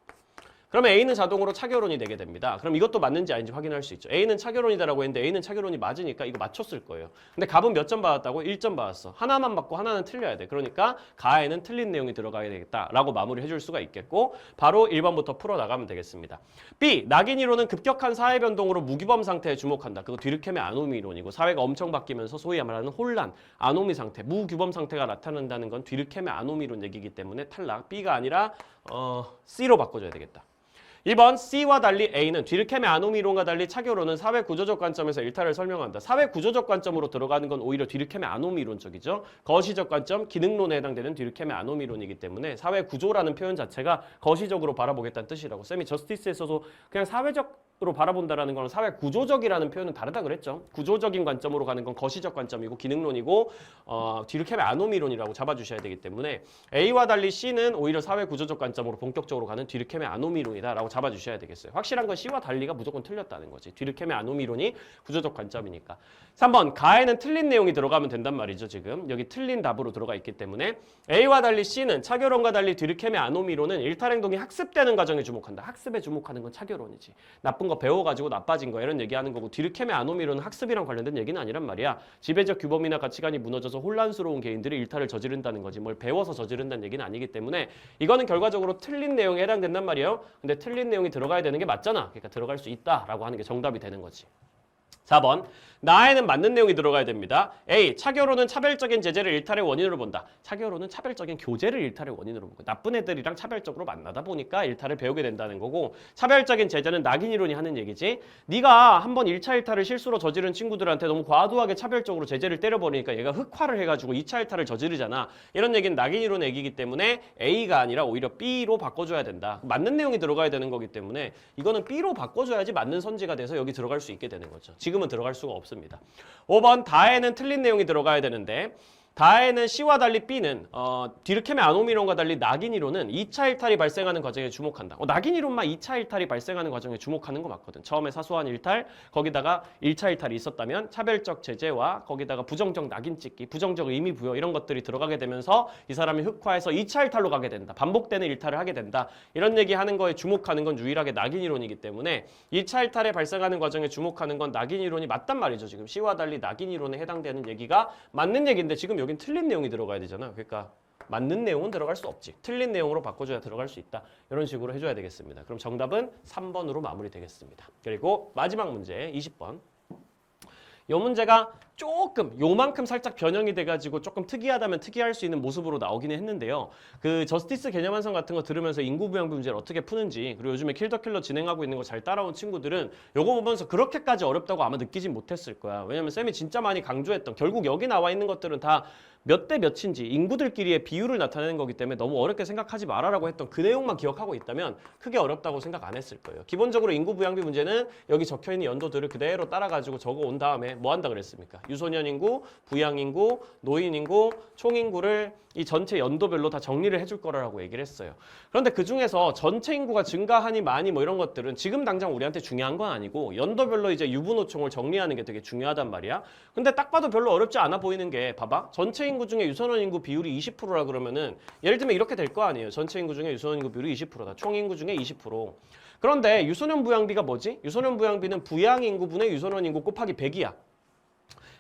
그러면 A는 자동으로 차교론이 되게 됩니다. 그럼 이것도 맞는지 아닌지 확인할 수 있죠. A는 차교론이다라고 했는데 A는 차교론이 맞으니까 이거 맞췄을 거예요. 근데 갑은 몇 점 받았다고? 1점 받았어. 하나만 받고 하나는 틀려야 돼. 그러니까 가에는 틀린 내용이 들어가야 되겠다라고 마무리해 줄 수가 있겠고 바로 1번부터 풀어나가면 되겠습니다. B. 낙인 이론은 급격한 사회 변동으로 무규범 상태에 주목한다. 그거 디르켐의 아노미 이론이고 사회가 엄청 바뀌면서 소위 말하는 혼란, 아노미 상태, 무규범 상태가 나타난다는 건 디르켐의 아노미 이론 얘기이기 때문에 탈락. B가 아니라 C로 바꿔줘야 되겠다. 2번 C와 달리 A는 디르켐의 아노미 이론과 달리 차교론은 사회 구조적 관점에서 일탈을 설명한다. 사회 구조적 관점으로 들어가는 건 오히려 디르켐의 아노미 이론 쪽이죠. 거시적 관점, 기능론에 해당되는 디르켐의 아노미 이론이기 때문에 사회 구조라는 표현 자체가 거시적으로 바라보겠다는 뜻이라고. 쌤이 저스티스에서도 그냥 사회적으로 바라본다라는 거는 사회 구조적이라는 표현은 다르다 그랬죠. 구조적인 관점으로 가는 건 거시적 관점이고 기능론이고 디르켐의 아노미 이론이라고 잡아주셔야 되기 때문에 A와 달리 C는 오히려 사회 구조적 관점으로 본격적으로 가는 디르켐의 아노미 이론이다라고 잡아주셔야 되겠어요. 확실한 건 C와 달리가 무조건 틀렸다는 거지. 디르켐의 아노미 이론이 구조적 관점이니까. 3번 가에는 틀린 내용이 들어가면 된단 말이죠. 지금 여기 틀린 답으로 들어가 있기 때문에 A와 달리 C는 차교론과 달리 디르켐의 아노미 이론은 일탈 행동이 학습되는 과정에 주목한다. 학습에 주목하는 건 차교론이지. 나쁜 거 배워가지고 나빠진 거 이런 얘기하는 거고 디르켐의 아노미 이론은 학습이랑 관련된 얘기는 아니란 말이야. 지배적 규범이나 가치관이 무너져서 혼란스러운 개인들이 일탈을 저지른다는 거지. 뭘 배워서 저지른다는 얘기는 아니기 때문에 이거는 결과적으로 틀린 내용에 해당된단 말이에요. 근데 틀린 내용이 들어가야 되는 게 맞잖아. 그러니까 들어갈 수 있다라고 하는 게 정답이 되는 거지. 4번 나에는 맞는 내용이 들어가야 됩니다. A. 차교론은 차별적인 제재를 일탈의 원인으로 본다. 차교론은 차별적인 교제를 일탈의 원인으로 보고 나쁜 애들이랑 차별적으로 만나다 보니까 일탈을 배우게 된다는 거고 차별적인 제재는 낙인 이론이 하는 얘기지. 네가 한번 1차 일탈을 실수로 저지른 친구들한테 너무 과도하게 차별적으로 제재를 때려버리니까 얘가 흑화를 해가지고 2차 일탈을 저지르잖아. 이런 얘기는 낙인 이론 얘기이기 때문에 A가 아니라 오히려 B로 바꿔줘야 된다. 맞는 내용이 들어가야 되는 거기 때문에 이거는 B로 바꿔줘야지 맞는 선지가 돼서 여기 들어갈 수 있게 되는 거죠. 지금은 들어갈 수가 없습니다. 5번 다에는 틀린 내용이 들어가야 되는데 다에는 C와 달리 B는 디르켐의 아노미 이론과 달리 낙인 이론은 2차 일탈이 발생하는 과정에 주목한다. 낙인 이론만 2차 일탈이 발생하는 과정에 주목하는 거 맞거든. 처음에 사소한 일탈, 거기다가 1차 일탈이 있었다면 차별적 제재와 거기다가 부정적 낙인 찍기, 부정적 의미 부여 이런 것들이 들어가게 되면서 이 사람이 흑화해서 2차 일탈로 가게 된다. 반복되는 일탈을 하게 된다. 이런 얘기하는 거에 주목하는 건 유일하게 낙인 이론이기 때문에 2차 일탈에 발생하는 과정에 주목하는 건 낙인 이론이 맞단 말이죠. 지금 C와 달리 낙인 이론에 해당되는 얘기가 맞는 얘기인데 지금 여긴 틀린 내용이 들어가야 되잖아. 그러니까 맞는 내용은 들어갈 수 없지. 틀린 내용으로 바꿔줘야 들어갈 수 있다. 이런 식으로 해줘야 되겠습니다. 그럼 정답은 3번으로 마무리되겠습니다. 그리고 마지막 문제 20번. 이 문제가 조금 요만큼 살짝 변형이 돼가지고 조금 특이하다면 특이할 수 있는 모습으로 나오기는 했는데요. 그 저스티스 개념 완성 같은 거 들으면서 인구 부양비 문제를 어떻게 푸는지, 그리고 요즘에 킬 더 킬러 진행하고 있는 거 잘 따라온 친구들은 요거 보면서 그렇게까지 어렵다고 아마 느끼진 못했을 거야. 왜냐면 쌤이 진짜 많이 강조했던, 결국 여기 나와 있는 것들은 다 몇 대 몇인지 인구들끼리의 비율을 나타내는 거기 때문에 너무 어렵게 생각하지 말아라고 했던 그 내용만 기억하고 있다면 크게 어렵다고 생각 안 했을 거예요. 기본적으로 인구 부양비 문제는 여기 적혀있는 연도들을 그대로 따라가지고 적어온 다음에 뭐 한다 그랬습니까? 유소년 인구, 부양 인구, 노인 인구, 총 인구를 이 전체 연도별로 다 정리를 해줄 거라고 얘기를 했어요. 그런데 그 중에서 전체 인구가 증가하니 많이 뭐 이런 것들은 지금 당장 우리한테 중요한 건 아니고 연도별로 이제 유분호총을 정리하는 게 되게 중요하단 말이야. 근데 딱 봐도 별로 어렵지 않아 보이는 게 봐봐. 전체 인구 중에 유소년 인구 비율이 20%라 그러면은 예를 들면 이렇게 될 거 아니에요. 전체 인구 중에 유소년 인구 비율이 20%다. 총 인구 중에 20%. 그런데 유소년 부양비가 뭐지? 유소년 부양비는 부양 인구분의 유소년 인구 곱하기 100이야.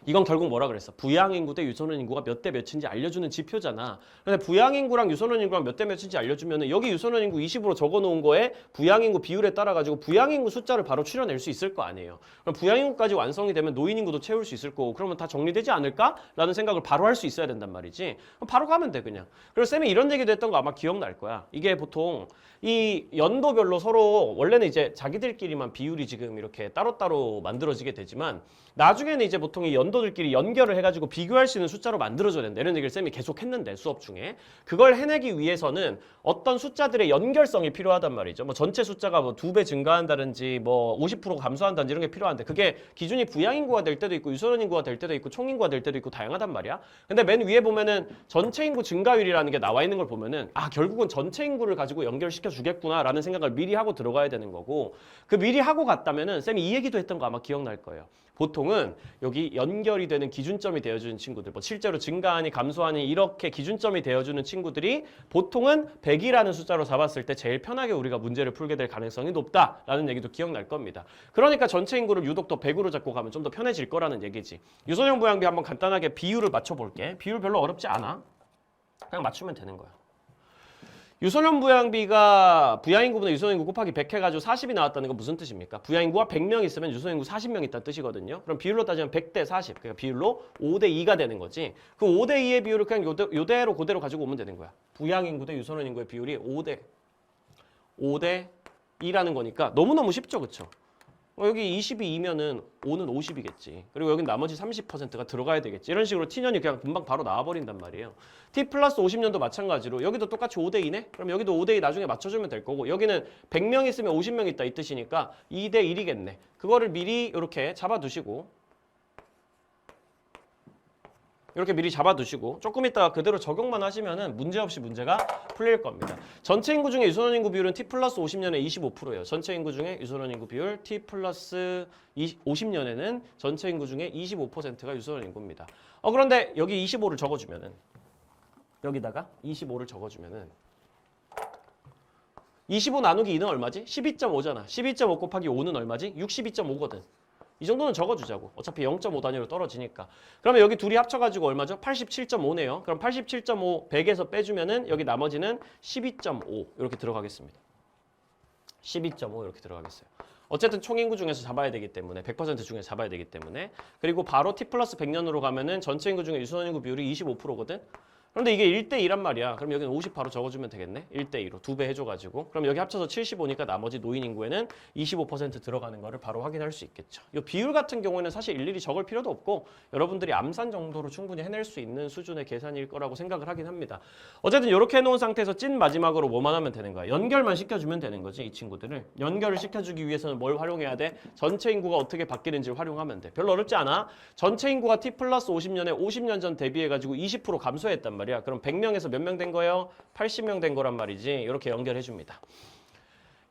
이건 결국 뭐라 그랬어? 부양인구 대 유소년 인구가 몇 대 몇인지 알려주는 지표잖아. 근데 부양인구랑 유소년 인구랑 몇 대 몇인지 알려주면은 여기 유소년 인구 20으로 적어놓은 거에 부양인구 비율에 따라 가지고 부양인구 숫자를 바로 추려낼 수 있을 거 아니에요. 그럼 부양인구까지 완성이 되면 노인인구도 채울 수 있을 거고 그러면 다 정리되지 않을까라는 생각을 바로 할 수 있어야 된단 말이지. 그럼 바로 가면 돼 그냥. 그래서 쌤이 이런 얘기도 했던 거 아마 기억날 거야. 이게 보통 이 연도별로 서로 원래는 이제 자기들끼리만 비율이 지금 이렇게 따로따로 만들어지게 되지만 나중에는 이제 보통 이 연도들끼리 연결을 해가지고 비교할 수 있는 숫자로 만들어줘야 된다. 이런 얘기를 쌤이 계속 했는데 수업 중에. 그걸 해내기 위해서는 어떤 숫자들의 연결성이 필요하단 말이죠. 뭐 전체 숫자가 뭐 2배 증가한다든지 뭐 50% 감소한다든지 이런 게 필요한데 그게 기준이 부양인구가 될 때도 있고 유소년 인구가 될 때도 있고 총인구가 될 때도 있고 다양하단 말이야. 근데 맨 위에 보면은 전체 인구 증가율이라는 게 나와 있는 걸 보면은 아 결국은 전체 인구를 가지고 연결시켜 주겠구나라는 생각을 미리 하고 들어가야 되는 거고 그 미리 하고 갔다면은 쌤이 이 얘기도 했던 거 아마 기억날 거예요. 보통은 여기 연결이 되는 기준점이 되어주는 친구들, 뭐 실제로 증가하니 감소하니 이렇게 기준점이 되어주는 친구들이 보통은 100이라는 숫자로 잡았을 때 제일 편하게 우리가 문제를 풀게 될 가능성이 높다라는 얘기도 기억날 겁니다. 그러니까 전체 인구를 유독 더 100으로 잡고 가면 좀 더 편해질 거라는 얘기지. 유소년 부양비 한번 간단하게 비율을 맞춰볼게. 비율 별로 어렵지 않아. 그냥 맞추면 되는 거야. 유소년 부양비가 부양인구분의 유소년인구 곱하기 100 해가지고 40이 나왔다는 건 무슨 뜻입니까? 부양인구가 100명 있으면 유소년인구 40명 있다는 뜻이거든요. 그럼 비율로 따지면 100대 40, 그러니까 비율로 5대 2가 되는 거지. 그 5대 2의 비율을 그냥 요대로 그대로 가지고 오면 되는 거야. 부양인구 대 유소년인구의 비율이 5대 2라는 거니까 너무너무 쉽죠, 그쵸? 여기 20이 2면은 5는 50이겠지. 그리고 여기 나머지 30%가 들어가야 되겠지. 이런 식으로 t년이 그냥 금방 바로 나와버린단 말이에요. t 플러스 50년도 마찬가지로 여기도 똑같이 5대 2네? 그럼 여기도 5대 2 나중에 맞춰주면 될 거고 여기는 100명 있으면 50명 있다 이 뜻이니까 2대 1이겠네. 그거를 미리 이렇게 잡아두시고 이렇게 미리 잡아두시고 조금 있다가 그대로 적용만 하시면은 문제없이 문제가 풀릴 겁니다. 전체 인구 중에 유소년 인구 비율은 t 플러스 50년에 25%예요. 전체 인구 중에 유소년 인구 비율 t 플러스 50년에는 전체 인구 중에 25%가 유소년 인구입니다. 그런데 여기 25를 적어주면은 여기다가 25를 적어주면은 25 나누기 2는 얼마지? 12.5잖아. 12.5 곱하기 5는 얼마지? 62.5거든. 이 정도는 적어주자고. 어차피 0.5 단위로 떨어지니까. 그러면 여기 둘이 합쳐가지고 얼마죠? 87.5네요. 그럼 87.5 100에서 빼주면은 여기 나머지는 12.5 이렇게 들어가겠습니다. 12.5 이렇게 들어가겠어요. 어쨌든 총인구 중에서 잡아야 되기 때문에 100% 중에서 잡아야 되기 때문에 그리고 바로 t 플러스 100년으로 가면은 전체 인구 중에 유소년 인구 비율이 25%거든. 그런데 이게 1대 2란 말이야. 그럼 여기는 50 바로 적어주면 되겠네. 1대 2로 2배 해줘가지고. 그럼 여기 합쳐서 75니까 나머지 노인 인구에는 25% 들어가는 거를 바로 확인할 수 있겠죠. 이 비율 같은 경우에는 사실 일일이 적을 필요도 없고 여러분들이 암산 정도로 충분히 해낼 수 있는 수준의 계산일 거라고 생각을 하긴 합니다. 어쨌든 이렇게 해놓은 상태에서 찐 마지막으로 뭐만 하면 되는 거야? 연결만 시켜주면 되는 거지. 이 친구들을. 연결을 시켜주기 위해서는 뭘 활용해야 돼? 전체 인구가 어떻게 바뀌는지를 활용하면 돼. 별로 어렵지 않아. 전체 인구가 t 플러스 50년에 50년 전 대비해가지고 20% 감소했단 말이야. 그럼 100명에서 몇 명 된 거예요? 80명 된 거란 말이지. 이렇게 연결해 줍니다.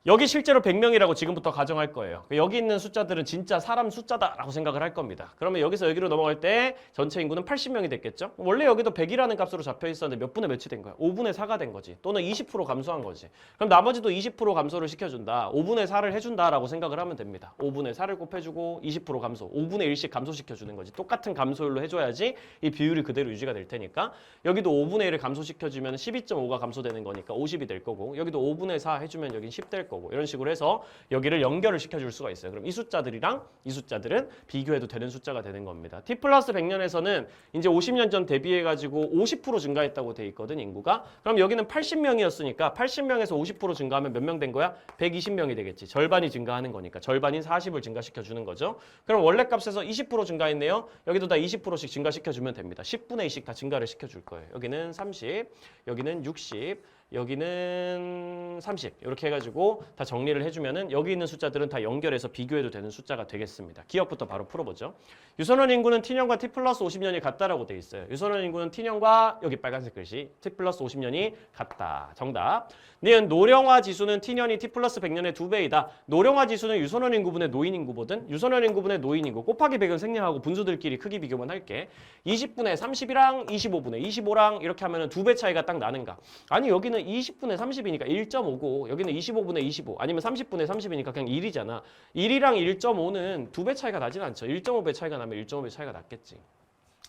여기 실제로 100명이라고 지금부터 가정할 거예요. 여기 있는 숫자들은 진짜 사람 숫자다라고 생각을 할 겁니다. 그러면 여기서 여기로 넘어갈 때 전체 인구는 80명이 됐겠죠? 원래 여기도 100이라는 값으로 잡혀 있었는데 몇 분의 몇이 된 거야? 5분의 4가 된 거지. 또는 20% 감소한 거지. 그럼 나머지도 20% 감소를 시켜준다. 5분의 4를 해준다라고 생각을 하면 됩니다. 5분의 4를 곱해주고 20% 감소. 5분의 1씩 감소시켜주는 거지. 똑같은 감소율로 해줘야지 이 비율이 그대로 유지가 될 테니까 여기도 5분의 1을 감소시켜주면 12.5가 감소되는 거니까 50이 될 거고 여기도 5분의 4 해주면 여긴 10 될 거고 이런 식으로 해서 여기를 연결을 시켜줄 수가 있어요. 그럼 이 숫자들이랑 이 숫자들은 비교해도 되는 숫자가 되는 겁니다. t 플러스 100년에서는 이제 50년 전 대비해가지고 50% 증가했다고 돼 있거든 인구가. 그럼 여기는 80명이었으니까 80명에서 50% 증가하면 몇 명 된 거야? 120명이 되겠지. 절반이 증가하는 거니까 절반인 40을 증가시켜주는 거죠. 그럼 원래 값에서 20% 증가했네요. 여기도 다 20%씩 증가시켜주면 됩니다. 10분의 2씩 다 증가를 시켜줄 거예요. 여기는 30, 여기는 60, 여기는 30 이렇게 해가지고 다 정리를 해주면은 여기 있는 숫자들은 다 연결해서 비교해도 되는 숫자가 되겠습니다. 기억부터 바로 풀어보죠. 유선원 인구는 t년과 t 플러스 50년이 같다라고 돼 있어요. 유선원 인구는 t년과 여기 빨간색 글씨 t 플러스 50년이 같다. 정답. 니은 노령화 지수는 t년이 t 플러스 100년의 2배이다. 노령화 지수는 유선원 인구분의 노인 인구보든 유선원 인구분의 노인 인구 곱하기 100은 생략하고 분수들끼리 크기 비교만 할게. 20분의 30이랑 25분의 25랑 이렇게 하면은 2배 차이가 딱 나는가? 아니 여기는 20분의 30이니까 1.5고 여기는 25분의 25 아니면 30분의 30이니까 그냥 1이잖아. 1이랑 1.5는 2배 차이가 나진 않죠. 1.5배 차이가 나면 1.5배 차이가 났겠지.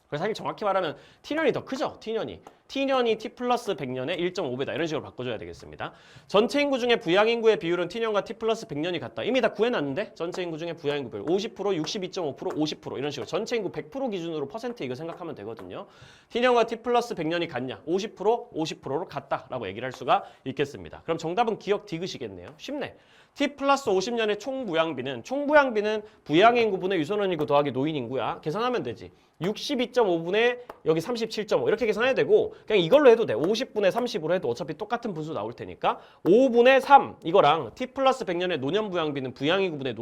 그래서 사실 정확히 말하면 t년이 더 크죠. t년이 t 플러스 100년의 1.5배다. 이런 식으로 바꿔줘야 되겠습니다. 전체 인구 중에 부양인구의 비율은 t년과 t 플러스 100년이 같다. 이미 다 구해놨는데 전체 인구 중에 부양인구 비율 50%, 62.5%, 50% 이런 식으로 전체 인구 100% 기준으로 퍼센트 이거 생각하면 되거든요. t년과 t 플러스 100년이 같냐? 50%, 50%로 같다라고 얘기를 할 수가 있겠습니다. 그럼 정답은 기억 디귿이겠네요. 쉽네. t 플러스 50년의 총부양비는 부양인구분의 유선원인구 더하기 노인인구야. 계산하면 되지. 62.5분의 여기 37.5 이렇게 계산해야 되고 그냥 이걸로 해도 돼. 50분의 30으로 해도 어차피 똑같은 분수 나올 테니까 5분의 3 이거랑 t 플러스 100년의 노년부양비는 부양인구분의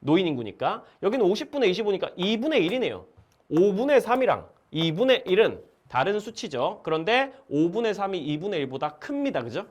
노인인구니까 여기는 50분의 25니까 2분의 1이네요. 5분의 3이랑 2분의 1은 다른 수치죠. 그런데 5분의 3이 2분의 1보다 큽니다. 그죠?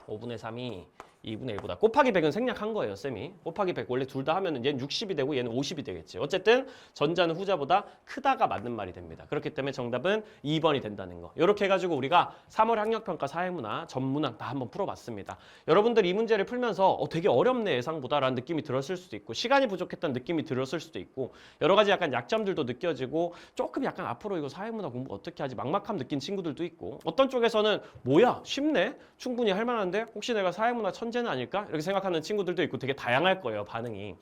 5분의 3이 2분의 1보다 곱하기 100은 생략한 거예요, 쌤이. 곱하기 100 원래 둘 다 하면은 얘는 60이 되고 얘는 50이 되겠지. 어쨌든 전자는 후자보다 크다가 맞는 말이 됩니다. 그렇기 때문에 정답은 2번이 된다는 거. 이렇게 해가지고 우리가 3월 학력평가 사회문화, 전문학 다 한번 풀어봤습니다. 여러분들 이 문제를 풀면서 되게 어렵네 예상보다라는 느낌이 들었을 수도 있고 시간이 부족했다는 느낌이 들었을 수도 있고 여러 가지 약간 약점들도 느껴지고 조금 약간 앞으로 이거 사회문화 공부 어떻게 하지 막막함 느낀 친구들도 있고 어떤 쪽에서는 뭐야 쉽네? 충분히 할 만한데 혹시 내가 사회문화 천재는 아닐까? 이렇게 생각하는 친구들도 있고 되게 다양할 거예요, 반응이.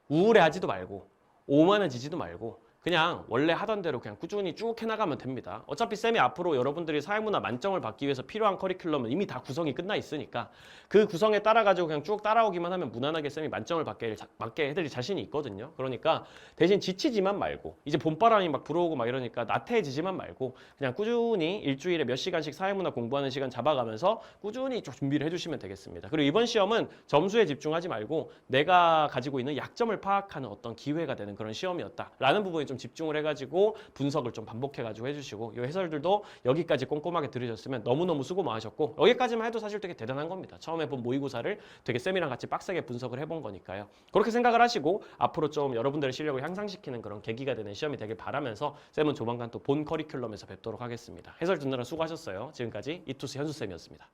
우울해하지도 말고 오만해지지도 말고 그냥 원래 하던 대로 그냥 꾸준히 쭉 해나가면 됩니다. 어차피 쌤이 앞으로 여러분들이 사회문화 만점을 받기 위해서 필요한 커리큘럼은 이미 다 구성이 끝나 있으니까 그 구성에 따라가지고 그냥 쭉 따라오기만 하면 무난하게 쌤이 만점을 받게 해드릴 자신이 있거든요. 그러니까 대신 지치지만 말고 이제 봄바람이 막 불어오고 막 이러니까 나태해지지만 말고 그냥 꾸준히 일주일에 몇 시간씩 사회문화 공부하는 시간 잡아가면서 꾸준히 좀 준비를 해주시면 되겠습니다. 그리고 이번 시험은 점수에 집중하지 말고 내가 가지고 있는 약점을 파악하는 어떤 기회가 되는 그런 시험이었다라는 부분이 좀 집중을 해가지고 분석을 좀 반복해가지고 해주시고 이 해설들도 여기까지 꼼꼼하게 들으셨으면 너무너무 수고 많으셨고 여기까지만 해도 사실 되게 대단한 겁니다. 처음에 본 모의고사를 되게 쌤이랑 같이 빡세게 분석을 해본 거니까요. 그렇게 생각을 하시고 앞으로 좀 여러분들의 실력을 향상시키는 그런 계기가 되는 시험이 되길 바라면서 쌤은 조만간 또 본 커리큘럼에서 뵙도록 하겠습니다. 해설 듣느라 수고하셨어요. 지금까지 이투스 현수쌤이었습니다.